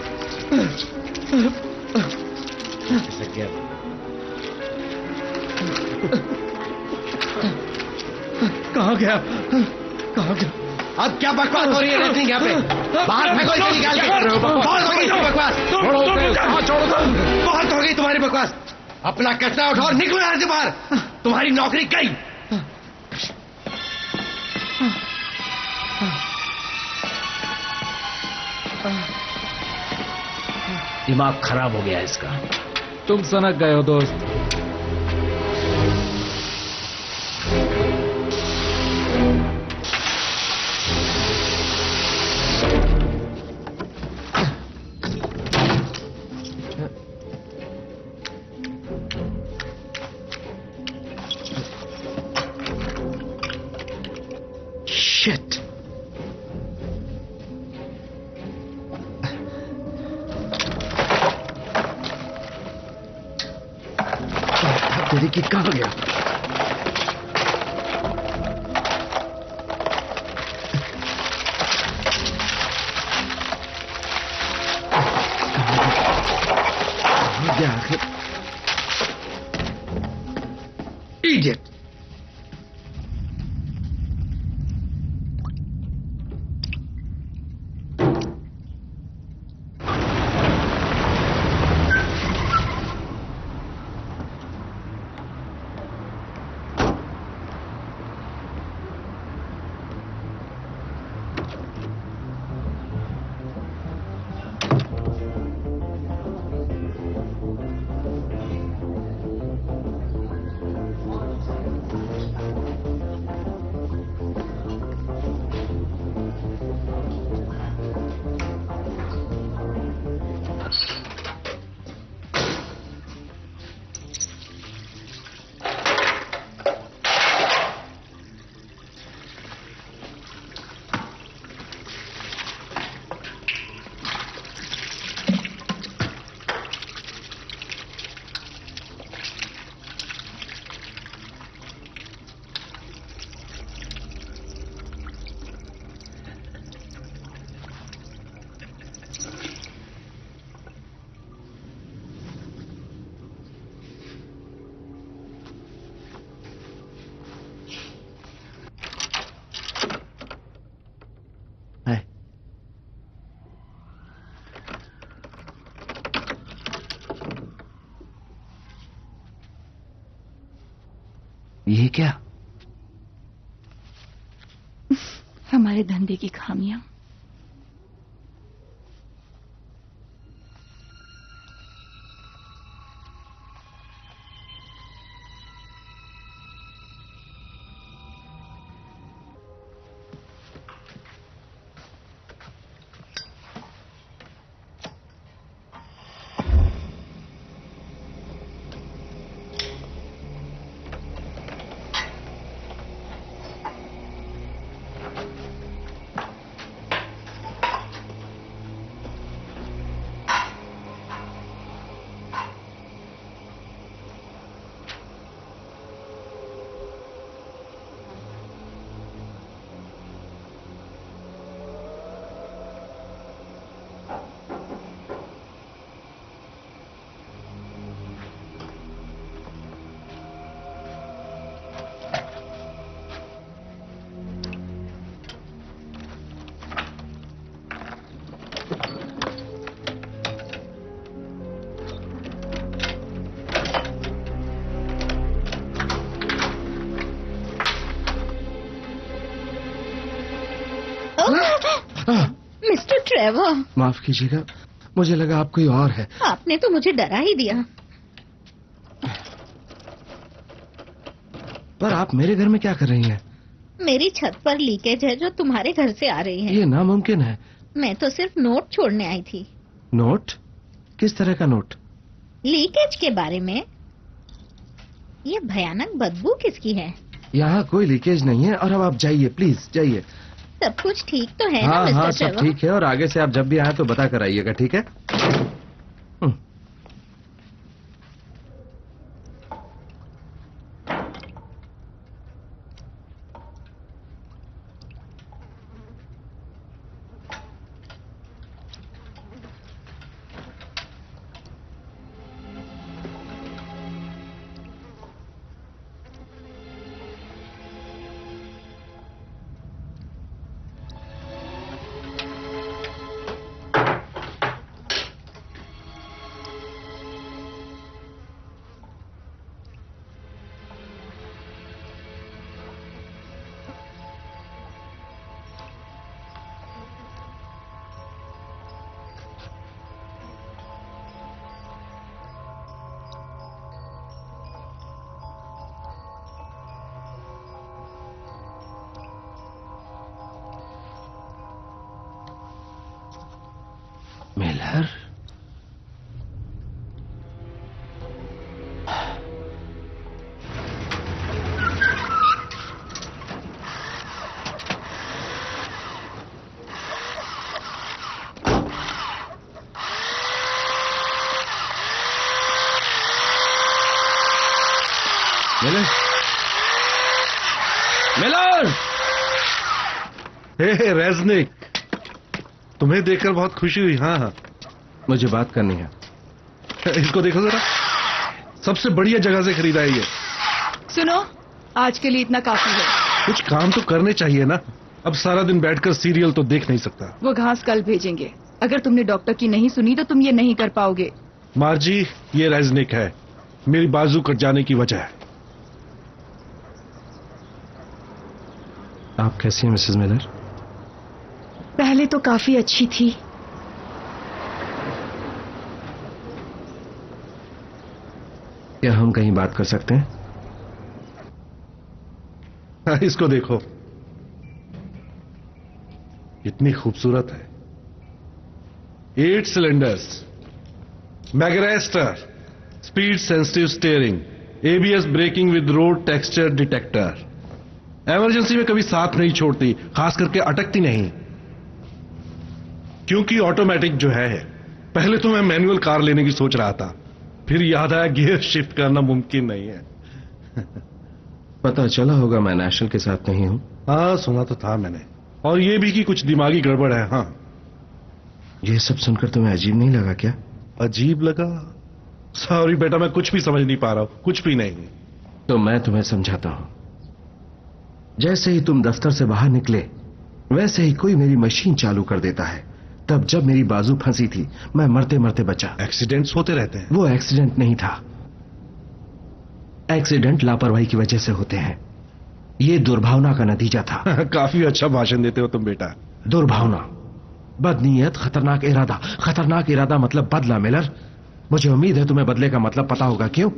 कहाँ गया? कहाँ गया? अब क्या बकवास हो रही है रेसलिंग यहाँ पे? बाहर फेंको इसे निकाल के। बहुत हो गई तुम्हारी बकवास। बहुत हो गई तुम्हारी बकवास। अपना कचरा उठाओ और निकलो यहाँ से बाहर। तुम्हारी नौकरी गई। दिमाग खराब हो गया इसका। तुम सनक गए हो दोस्त। Shit. तेरी किट कहाँ गया? Idiot. ये क्या? हमारे धंधे की खामियां। मिस्टर ट्रेवर, माफ कीजिएगा, मुझे लगा आप कोई और है। आपने तो मुझे डरा ही दिया। पर आप मेरे घर में क्या कर रही हैं? मेरी छत पर लीकेज है जो तुम्हारे घर से आ रही है। ये नामुमकिन है। मैं तो सिर्फ नोट छोड़ने आई थी। नोट? किस तरह का नोट? लीकेज के बारे में। ये भयानक बदबू किसकी है? यहाँ कोई लीकेज नहीं है और अब आप जाइए, प्लीज जाइए। सब कुछ ठीक तो है हाँ ना हाँ, मिस्टर सब ट्रेवर? ठीक है और आगे से आप जब भी आए तो बता कर आइएगा, ठीक है? मिलर? मिलर? मिलर! हे रेजनिक, तुम्हें देखकर बहुत खुशी हुई। हाँ हाँ, मुझे बात करनी है। इसको देखो जरा, सबसे बढ़िया जगह से खरीदा है ये। सुनो, आज के लिए इतना काफी है। कुछ काम तो करने चाहिए ना। अब सारा दिन बैठकर सीरियल तो देख नहीं सकता। वो घास कल भेजेंगे। अगर तुमने डॉक्टर की नहीं सुनी तो तुम ये नहीं कर पाओगे। मार्जी, ये रेजनिक है, मेरी बाजू कट जाने की वजह है। आप कैसी हैं मिसेस मिलर? पहले तो काफी अच्छी थी। क्या हम कहीं बात कर सकते हैं? इसको देखो, कितनी खूबसूरत है। 8 सिलेंडर्स, मैग्रेस्टर, speed sensitive steering, ABS braking with road texture detector. Emergency में कभी साथ नहीं छोड़ती, खास करके अटकती नहीं। क्योंकि ऑटोमेटिक जो है, पहले तो मैं मैनुअल कार लेने की सोच रहा था, फिर याद आया गियर शिफ्ट करना मुमकिन नहीं है। पता चला होगा मैं नेशनल के साथ नहीं हूं। हाँ, सुना तो था मैंने, और ये भी कि कुछ दिमागी गड़बड़ है। हाँ, ये सब सुनकर तुम्हें अजीब नहीं लगा क्या? अजीब लगा? सॉरी बेटा, मैं कुछ भी समझ नहीं पा रहा हूं, कुछ भी नहीं। तो मैं तुम्हें समझाता हूं। जैसे ही तुम दफ्तर से बाहर निकले, वैसे ही कोई मेरी मशीन चालू कर देता है। तब जब मेरी बाजू फंसी थी, मैं मरते मरते बचा। एक्सीडेंट्स होते रहते हैं। वो एक्सीडेंट नहीं था। एक्सीडेंट लापरवाही की वजह से होते हैं। ये दुर्भावना का नतीजा था। काफी अच्छा भाषण देते हो तुम बेटा। दुर्भावना, बदनीयत, खतरनाक इरादा मतलब बदला। मिलर, मुझे उम्मीद है तुम्हें बदले का मतलब पता होगा। क्यों?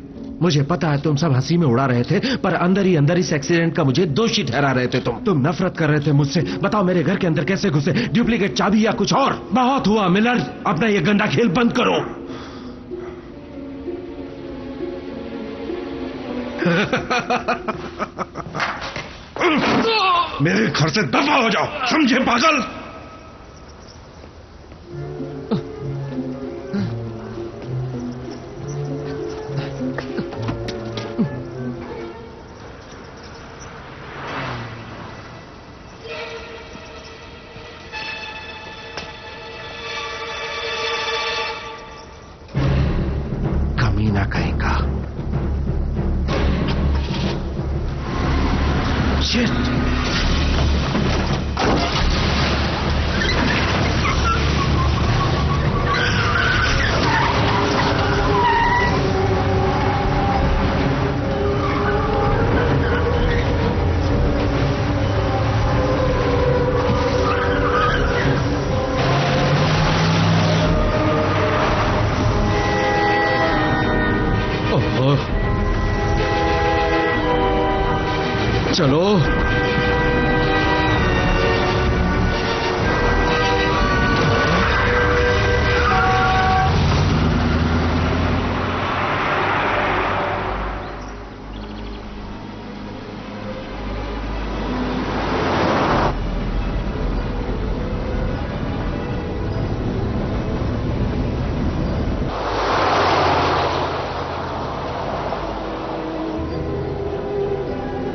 मुझे पता है तुम सब हंसी में उड़ा रहे थे, पर अंदर ही इस एक्सीडेंट का मुझे दोषी ठहरा रहे थे। तुम नफरत कर रहे थे मुझसे। बताओ मेरे घर के अंदर कैसे घुसे? डुप्लीकेट चाबी या कुछ और? बहुत हुआ मिलर, अपना ये गंदा खेल बंद करो। मेरे घर से दफा हो जाओ, समझे पागल? कमीना कहेगा। Shit! चलो।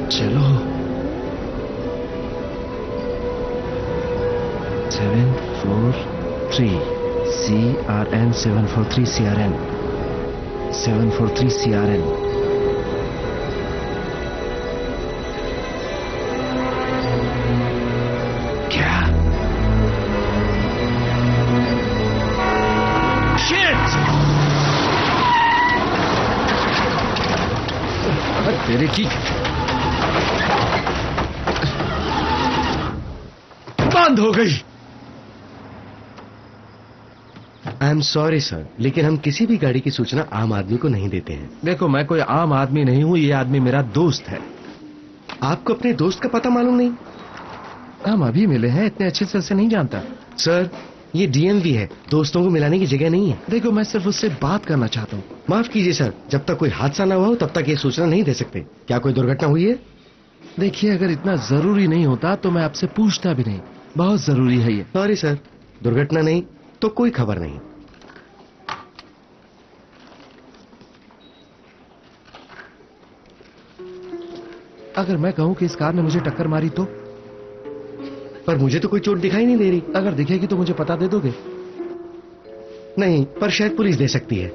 चलो 743 CRN 743 CRN 743 CRN क्या? शिट! तेरे की बंद हो गई। आई एम सॉरी सर, लेकिन हम किसी भी गाड़ी की सूचना आम आदमी को नहीं देते हैं। देखो, मैं कोई आम आदमी नहीं हूं, ये आदमी मेरा दोस्त है। आपको अपने दोस्त का पता मालूम नहीं? हम अभी मिले हैं, इतने अच्छे से उसे नहीं जानता। सर, ये DMV है, दोस्तों को मिलाने की जगह नहीं है। देखो, मैं सिर्फ उससे बात करना चाहता हूँ। माफ कीजिए सर, जब तक कोई हादसा ना हुआ हो तब तक ये सूचना नहीं दे सकते। क्या कोई दुर्घटना हुई है? देखिए, अगर इतना जरूरी नहीं होता तो मैं आपसे पूछता भी नहीं। बहुत जरूरी है ये। सॉरी सर, दुर्घटना नहीं तो कोई खबर नहीं। अगर मैं कहूं कि इस कार ने मुझे टक्कर मारी तो? पर मुझे तो कोई चोट दिखाई नहीं दे रही। अगर दिखेगी तो मुझे पता दे दोगे? नहीं, पर शायद पुलिस दे सकती है।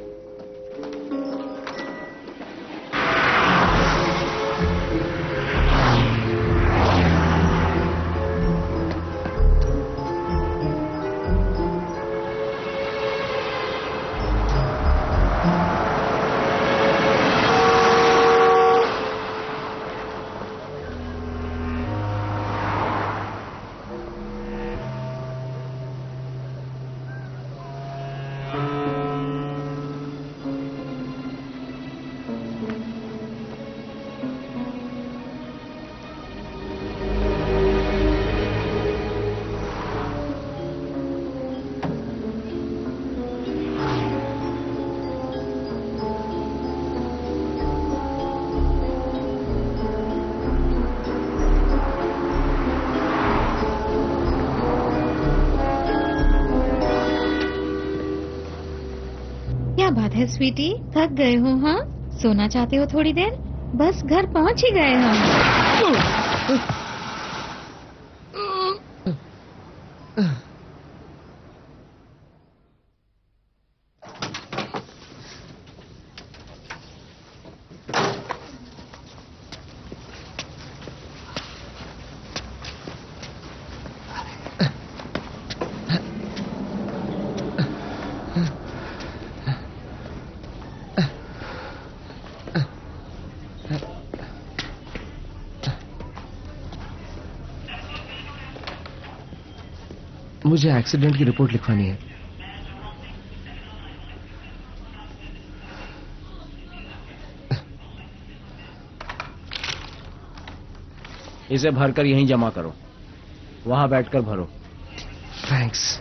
क्या बात है स्वीटी, थक गए हो? हाँ, सोना चाहते हो थोड़ी देर? बस घर पहुंच ही गए हम। मुझे एक्सीडेंट की रिपोर्ट लिखवानी है। इसे भरकर यहीं जमा करो, वहां बैठकर भरो। थैंक्स।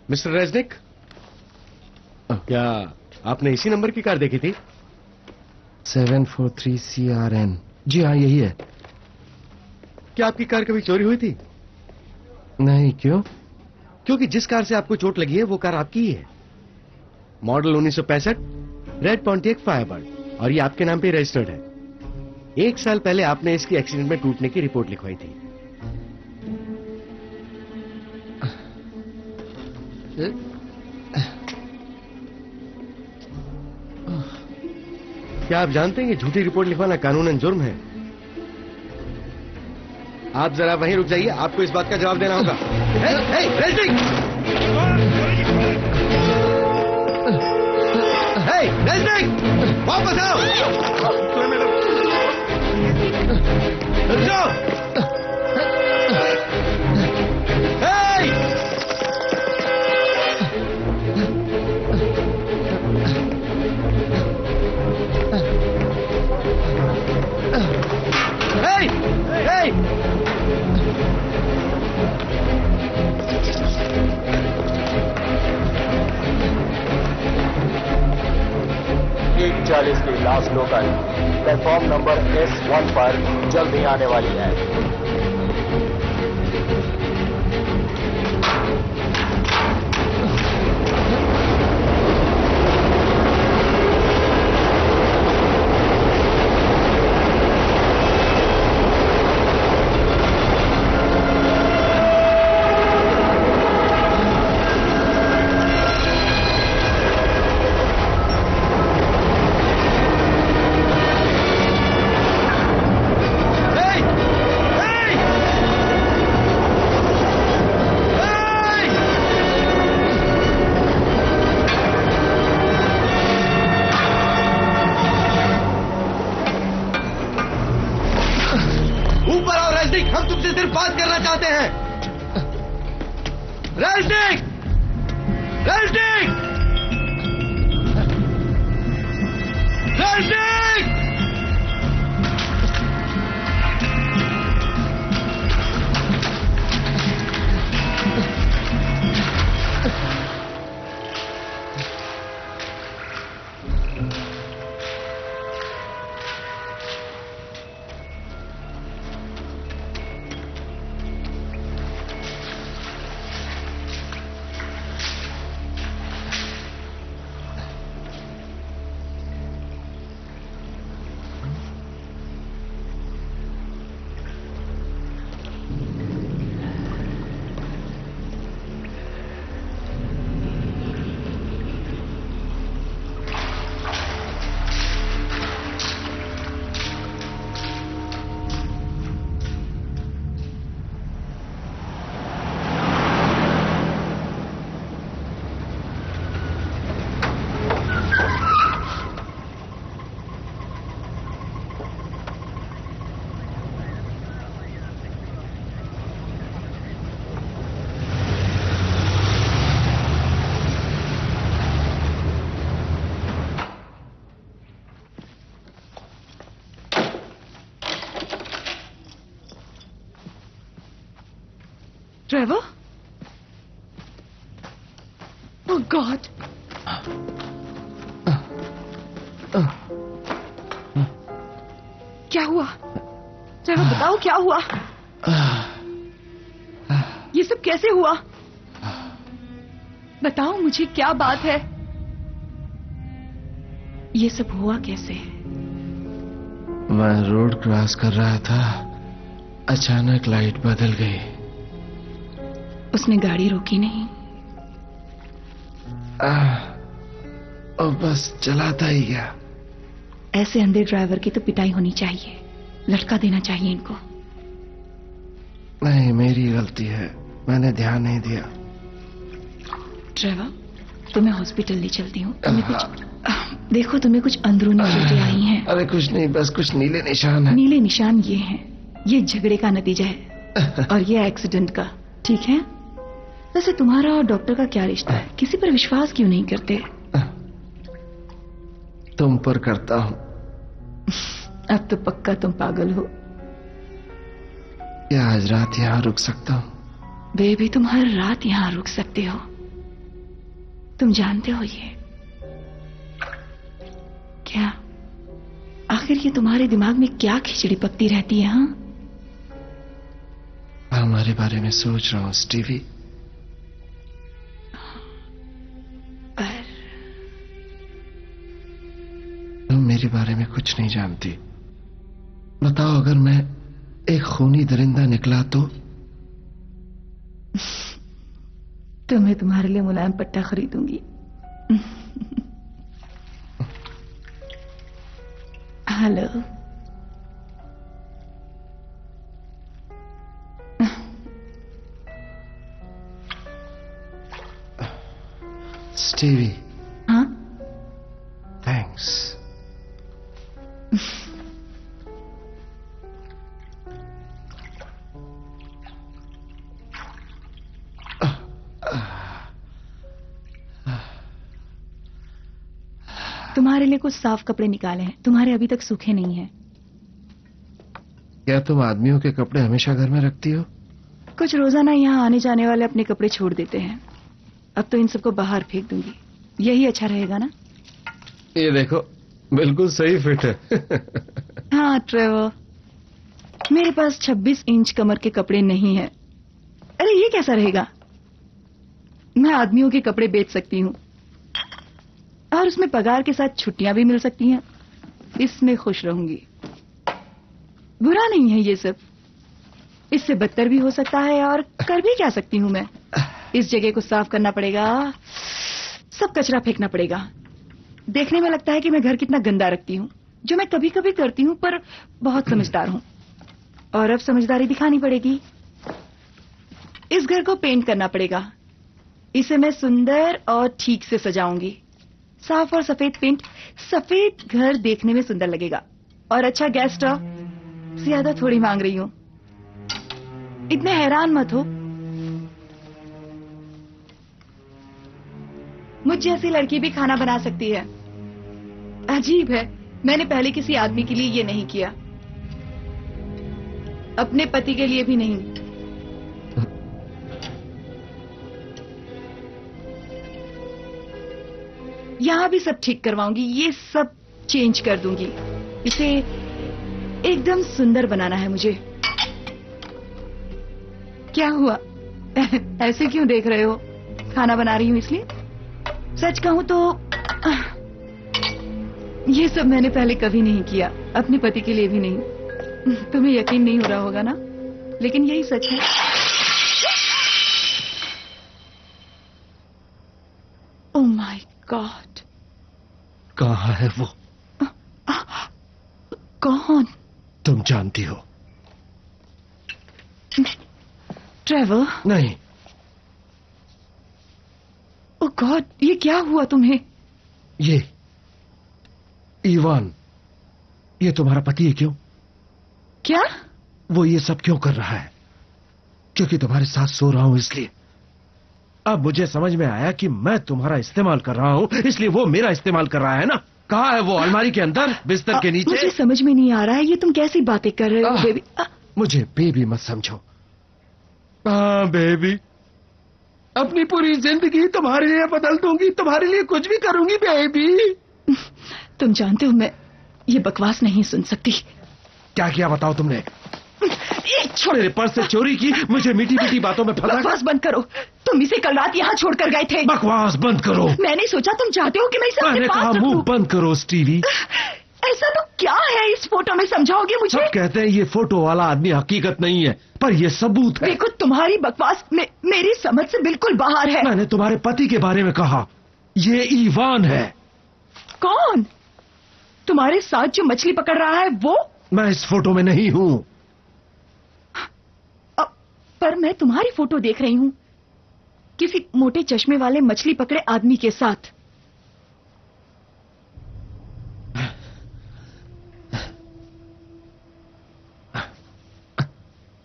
मिस्टर रेजनिक, क्या आपने इसी नंबर की कार देखी थी? 743 CRN। जी हाँ, यही है। क्या आपकी कार कभी चोरी हुई थी? नहीं, क्यों? क्योंकि जिस कार से आपको चोट लगी है वो कार आपकी ही है। मॉडल 1965, रेड पॉन्टियक फायरबर्ड, और ये आपके नाम पे रजिस्टर्ड है। 1 साल पहले आपने इसकी एक्सीडेंट में टूटने की रिपोर्ट लिखवाई थी। क्या आप जानते हैं कि झूठी रिपोर्ट लिखवाना कानूनन जुर्म है? आप जरा वहीं रुक जाइए, आपको इस बात का जवाब देना होगा। रेस्टिंग! रेस्टिंग! वापस आओ! रुक जाओ! एक 40 की last local platform number S1 पर जल्द ही आने वाली है। हम तुमसे सिर्फ बात करना चाहते हैं। Resting! Resting! Resting! Trevor? Oh God! क्या हुआ? ट्रेवर बताओ क्या हुआ? ये सब कैसे हुआ? बताओ मुझे क्या बात है? ये सब हुआ कैसे? मैं रोड क्रॉस कर रहा था, अचानक लाइट बदल गई। उसने गाड़ी रोकी नहीं? और बस चलाता ही गया। ऐसे अंधे ड्राइवर की तो पिटाई होनी चाहिए, लटका देना चाहिए इनको। नहीं, मेरी गलती है, मैंने ध्यान नहीं दिया। ट्रेवर, तुम्हें हॉस्पिटल ले चलती हूँ। तुम्हें कुछ देखो, तुम्हें कुछ अंदरूनी चोटें आई हैं। अरे कुछ नहीं, बस कुछ नीले निशान है। नीले निशान ये हैं, ये झगड़े का नतीजा है और ये एक्सीडेंट का, ठीक है? वैसे तुम्हारा और डॉक्टर का क्या रिश्ता है? किसी पर विश्वास क्यों नहीं करते? तुम पर करता हूँ। अब तो पक्का तुम पागल हो। क्या आज रात यहाँ रुक सकता हूँ? बेबी, तुम हर रात यहाँ रुक सकते हो। तुम जानते हो ये क्या? आखिर ये तुम्हारे दिमाग में क्या खिचड़ी पकती रहती है? हाँ, हमारे बारे में सोच रहा हूँ स्टीवी। पर तुम मेरे बारे में कुछ नहीं जानती। बताओ, अगर मैं एक खूनी दरिंदा निकला तो? मैं तुम्हारे लिए मुलायम पट्टा खरीदूंगी। हेलो। स्टीवी। हाँ? थैंक्स। तुम्हारे लिए कुछ साफ कपड़े निकाले हैं, तुम्हारे अभी तक सूखे नहीं हैं। क्या तुम आदमियों के कपड़े हमेशा घर में रखती हो? कुछ रोजाना यहाँ आने जाने वाले अपने कपड़े छोड़ देते हैं। अब तो इन सबको बाहर फेंक दूंगी, यही अच्छा रहेगा ना? ये देखो, बिल्कुल सही फिट है। हाँ ट्रेवर, मेरे पास 26 इंच कमर के कपड़े नहीं हैं। अरे ये कैसा रहेगा? मैं आदमियों के कपड़े बेच सकती हूँ और उसमें पगार के साथ छुट्टियां भी मिल सकती हैं। इसमें खुश रहूंगी। बुरा नहीं है ये सब, इससे बदतर भी हो सकता है और कर भी क्या सकती हूँ मैं। इस जगह को साफ करना पड़ेगा, सब कचरा फेंकना पड़ेगा। देखने में लगता है कि मैं घर कितना गंदा रखती हूँ, जो मैं कभी कभी करती हूँ, पर बहुत समझदार हूँ और अब समझदारी दिखानी पड़ेगी। इस घर को पेंट करना पड़ेगा। इसे मैं सुंदर और ठीक से सजाऊंगी। साफ और सफेद पेंट, सफेद घर देखने में सुंदर लगेगा। और अच्छा गैस स्टोव, ज्यादा थोड़ी मांग रही हूँ, इतने हैरान मत हो। मुझ जैसी लड़की भी खाना बना सकती है। अजीब है, मैंने पहले किसी आदमी के लिए ये नहीं किया, अपने पति के लिए भी नहीं। यहां भी सब ठीक करवाऊंगी, ये सब चेंज कर दूंगी। इसे एकदम सुंदर बनाना है मुझे। क्या हुआ? ऐसे क्यों देख रहे हो? खाना बना रही हूं इसलिए? सच कहूं तो ये सब मैंने पहले कभी नहीं किया, अपने पति के लिए भी नहीं। तुम्हें यकीन नहीं हो रहा होगा ना, लेकिन यही सच है। ओह माय गॉड, कहाँ है वो? कौन? तुम जानती हो। ट्रेवर? नहीं। ओह गॉड, ये क्या हुआ तुम्हें? ये इवान, ये तुम्हारा पति है। क्यों? क्या? वो ये सब क्यों कर रहा है? क्योंकि तुम्हारे साथ सो रहा हूं इसलिए। अब मुझे समझ में आया कि मैं तुम्हारा इस्तेमाल कर रहा हूं, इसलिए वो मेरा इस्तेमाल कर रहा है ना। कहाँ है वो? अलमारी के अंदर, बिस्तर के नीचे। मुझे समझ में नहीं आ रहा है, ये तुम कैसी बातें कर रहे हो बेबी? मुझे बेबी मत समझो। हाँ बेबी, अपनी पूरी जिंदगी तुम्हारे लिए बदल दूंगी, तुम्हारे लिए कुछ भी करूंगी बेबी। तुम जानते हो मैं ये बकवास नहीं सुन सकती। क्या किया बताओ तुमने? मेरे पर्स से चोरी की, मुझे मीठी मीठी बातों में फंसा। बकवास बंद करो, तुम इसे कल रात यहाँ छोड़कर गए थे। बकवास बंद करो। मैंने सोचा तुम चाहते हो कि मैं इसे मैंने कहा मुंह बंद करो स्टीवी। ऐसा तो क्या है इस फोटो में, समझाओगे मुझे? सब कहते हैं ये फोटो वाला आदमी हकीकत नहीं है, पर ये सबूत है। देखो तुम्हारी बकवास मेरी समझ से बिल्कुल बाहर है। मैंने तुम्हारे पति के बारे में कहा, ये इवान है। कौन? तुम्हारे साथ जो मछली पकड़ रहा है वो? मैं इस फोटो में नहीं हूं। पर मैं तुम्हारी फोटो देख रही हूं, किसी मोटे चश्मे वाले मछली पकड़े आदमी के साथ।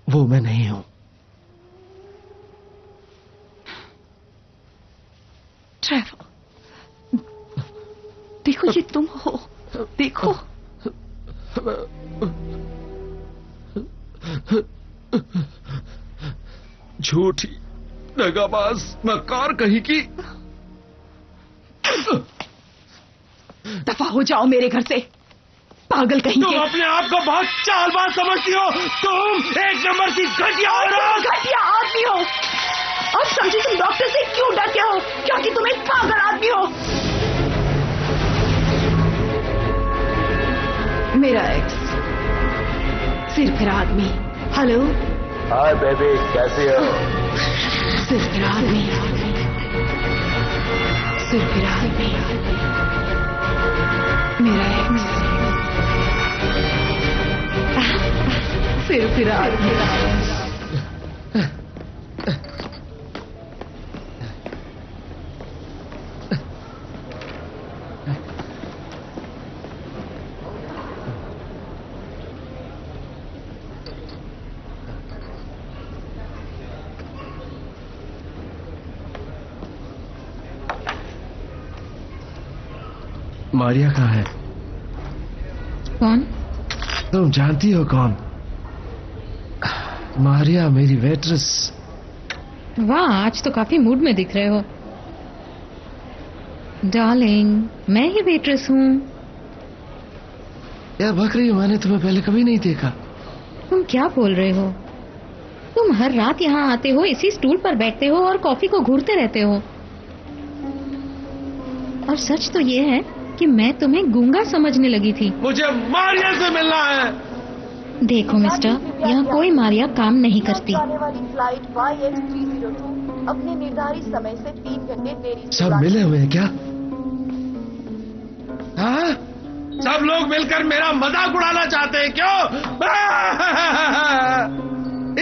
वो मैं नहीं हूं। ट्रेवर, देखो ये तुम हो, देखो। झूठी, दगाबाज, मक्कार कहीं की। दफा हो जाओ मेरे घर से, पागल कहीं तुम के। अपने आप को बहुत चालबाज समझती हो। तुम एक नंबर की घटिया औरत, घटिया आदमी हो। और समझी तुम डॉक्टर से क्यों डरते हो? क्योंकि तुम एक पागल आदमी हो। मेरा एक्स, सिर फिर आदमी। हेलो हाय बेबी, कैसी हो? सिर फिर आदमी, सिर फिर आदमी, मेरा एक्स। फिर आदमी। मारिया कहाँ है? कौन? तुम जानती हो कौन? मारिया, मेरी वेट्रेस। वाह, आज तो काफी मूड में दिख रहे हो। डार्लिंग, मैं ही वेट्रेस हूँ। यार बक रही हो, मैंने तुम्हें पहले कभी नहीं देखा। तुम क्या बोल रहे हो? तुम हर रात यहाँ आते हो, इसी स्टूल पर बैठते हो और कॉफी को घूरते रहते हो। और सच तो ये है कि मैं तुम्हें गूंगा समझने लगी थी। मुझे मारिया से मिलना है। देखो मिस्टर, यहाँ कोई मारिया काम नहीं करती। आने वाली फ्लाइट YH302 अपने निर्धारित समय से 3 घंटे देरी से सब मिले हुए हैं क्या? हाँ? सब लोग मिलकर मेरा मजाक उड़ाना चाहते हैं क्यों?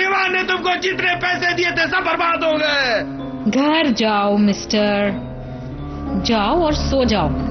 इवान ने तुमको जितने पैसे दिए थे सब बर्बाद हो गए। घर जाओ मिस्टर, जाओ और सो जाओ।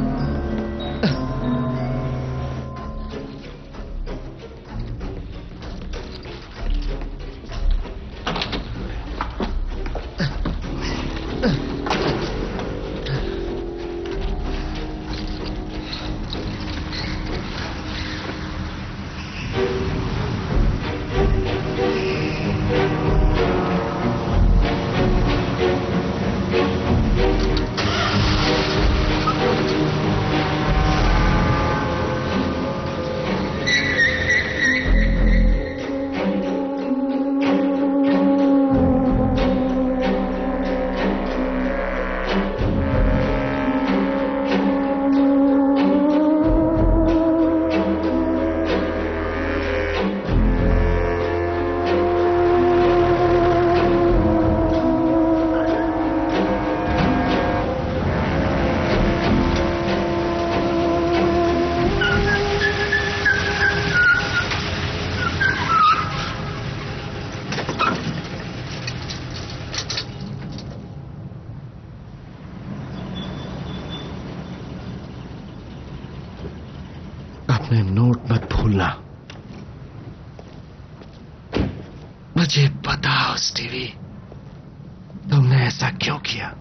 अपने नोट मत भूलना। मुझे बताओ स्टीवी, तुमने ऐसा क्यों किया?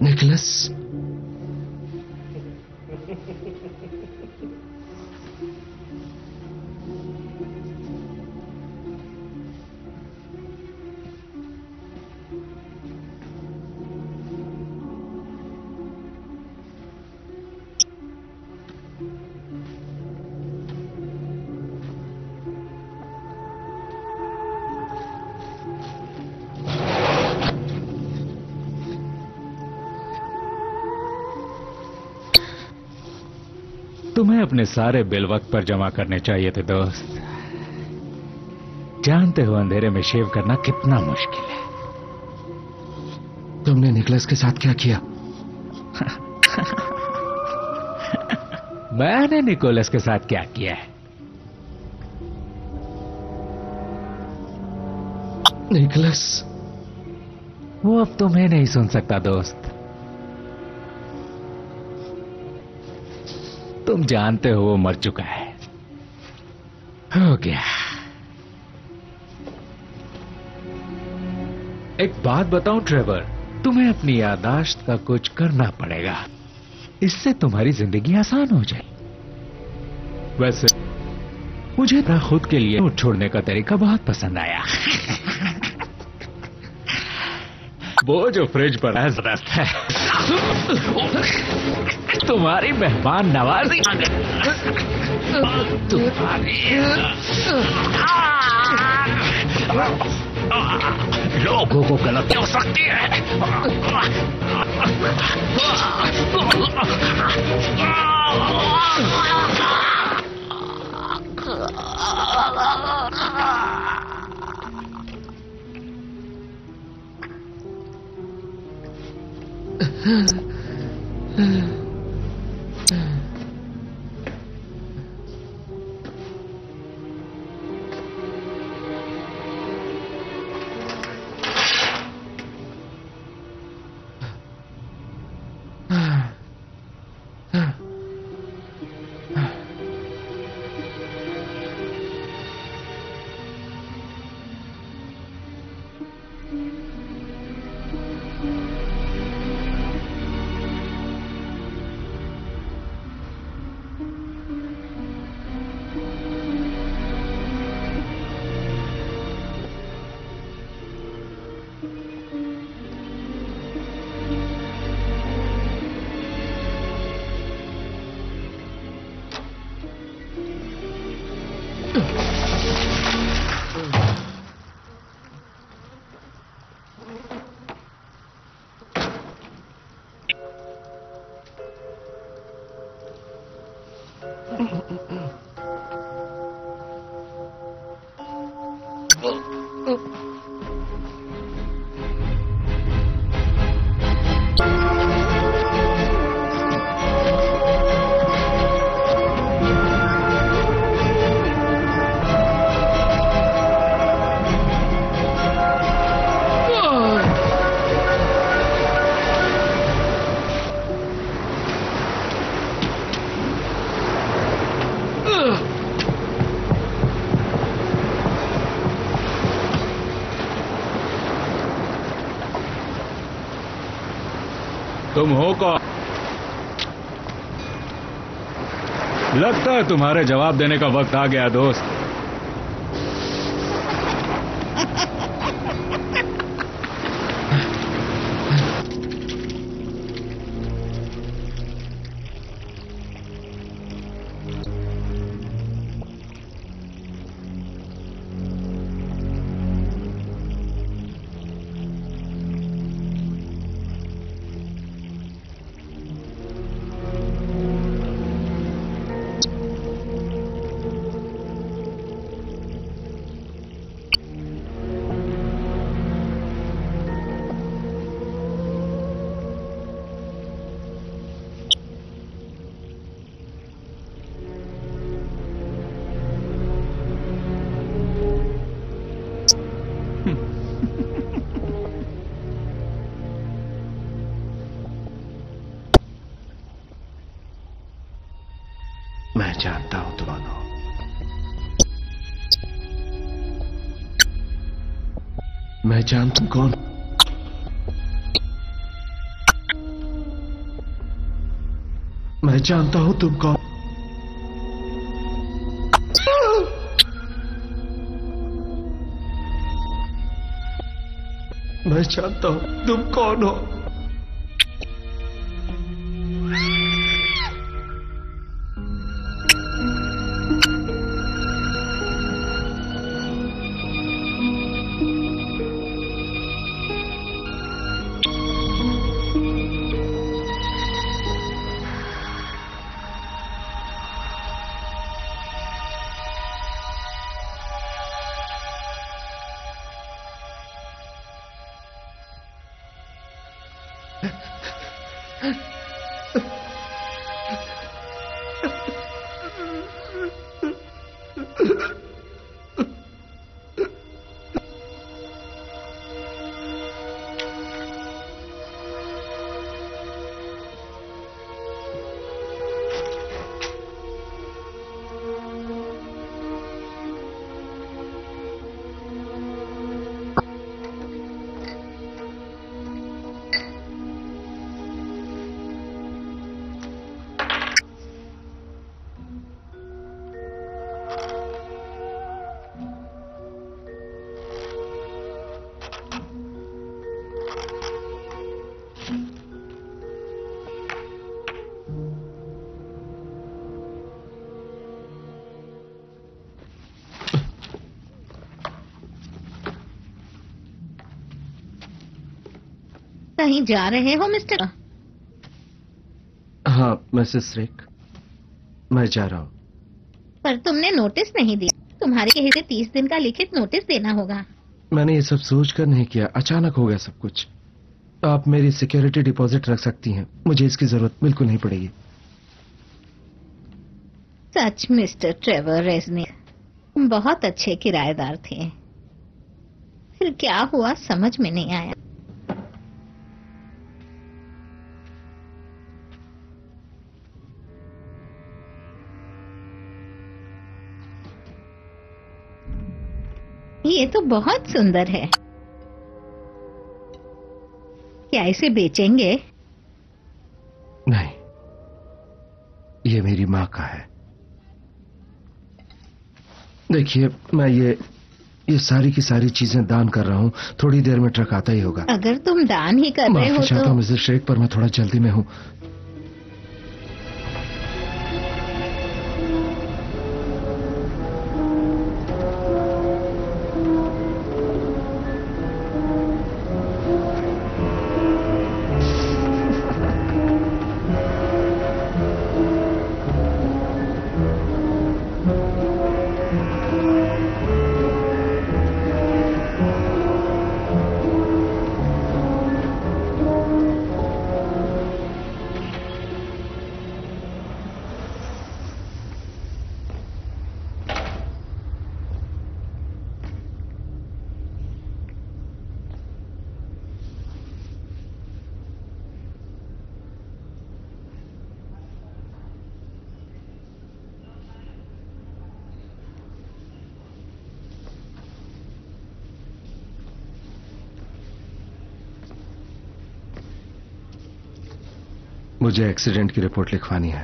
निकोलस, तुम्हें अपने सारे बिल वक्त पर जमा करने चाहिए थे दोस्त। जानते हो अंधेरे में शेव करना कितना मुश्किल है। तुमने निकोलस के साथ क्या किया? मैंने निकोलस के साथ क्या किया है? निकोलस, वो अब तुम्हें नहीं सुन सकता दोस्त। तुम जानते हो वो मर चुका है। हो गया। एक बात बताऊं ट्रेवर, तुम्हें अपनी याददाश्त का कुछ करना पड़ेगा। इससे तुम्हारी जिंदगी आसान हो जाए। वैसे मुझे अपना खुद के लिए नोट छोड़ने का तरीका बहुत पसंद आया। वो जो फ्रिज पर जबरदस्त है। तुम्हारी मेहमान नवाजी तुम्हारी लोगों को गलती हो सकती है। तुम हो कौन? लगता है तुम्हारे जवाब देने का वक्त आ गया दोस्त। मैं जानता हूं दोनों। मैं जानता हूं कौन। मैं जानता हूं तुम कौन। मैं जानता हूं तुम कौन हो। कहीं जा रहे हो मिस्टर? हाँ मिसेस रेक, मैं जा रहा हूँ। पर तुमने नोटिस नहीं दिया। तुम्हारे कहते 30 दिन का लिखित नोटिस देना होगा। मैंने ये सब सोचकर नहीं किया, अचानक हो गया सब कुछ। आप मेरी सिक्योरिटी डिपॉजिट रख सकती हैं, मुझे इसकी जरूरत बिल्कुल नहीं पड़ेगी। सच मिस्टर ट्रेवर रेजनिक, तुम बहुत अच्छे किराएदार थे। फिर क्या हुआ समझ में नहीं आया। ये तो बहुत सुंदर है। क्या इसे बेचेंगे? नहीं, ये मेरी माँ का है। देखिए, मैं ये सारी की सारी चीजें दान कर रहा हूँ। थोड़ी देर में ट्रक आता ही होगा। अगर तुम दान ही कर रहे हो माफी चाहता हूँ मिसेस शेख, पर मैं थोड़ा जल्दी में हूँ। मुझे एक्सीडेंट की रिपोर्ट लिखवानी है।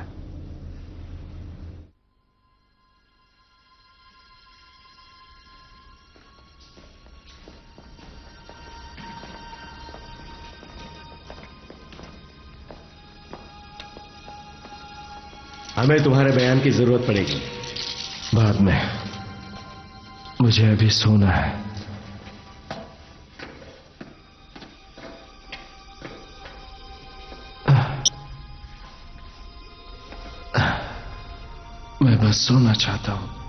हमें तुम्हारे बयान की जरूरत पड़ेगी। बाद में, मुझे अभी सोना है। मैं बस सोना चाहता हूं।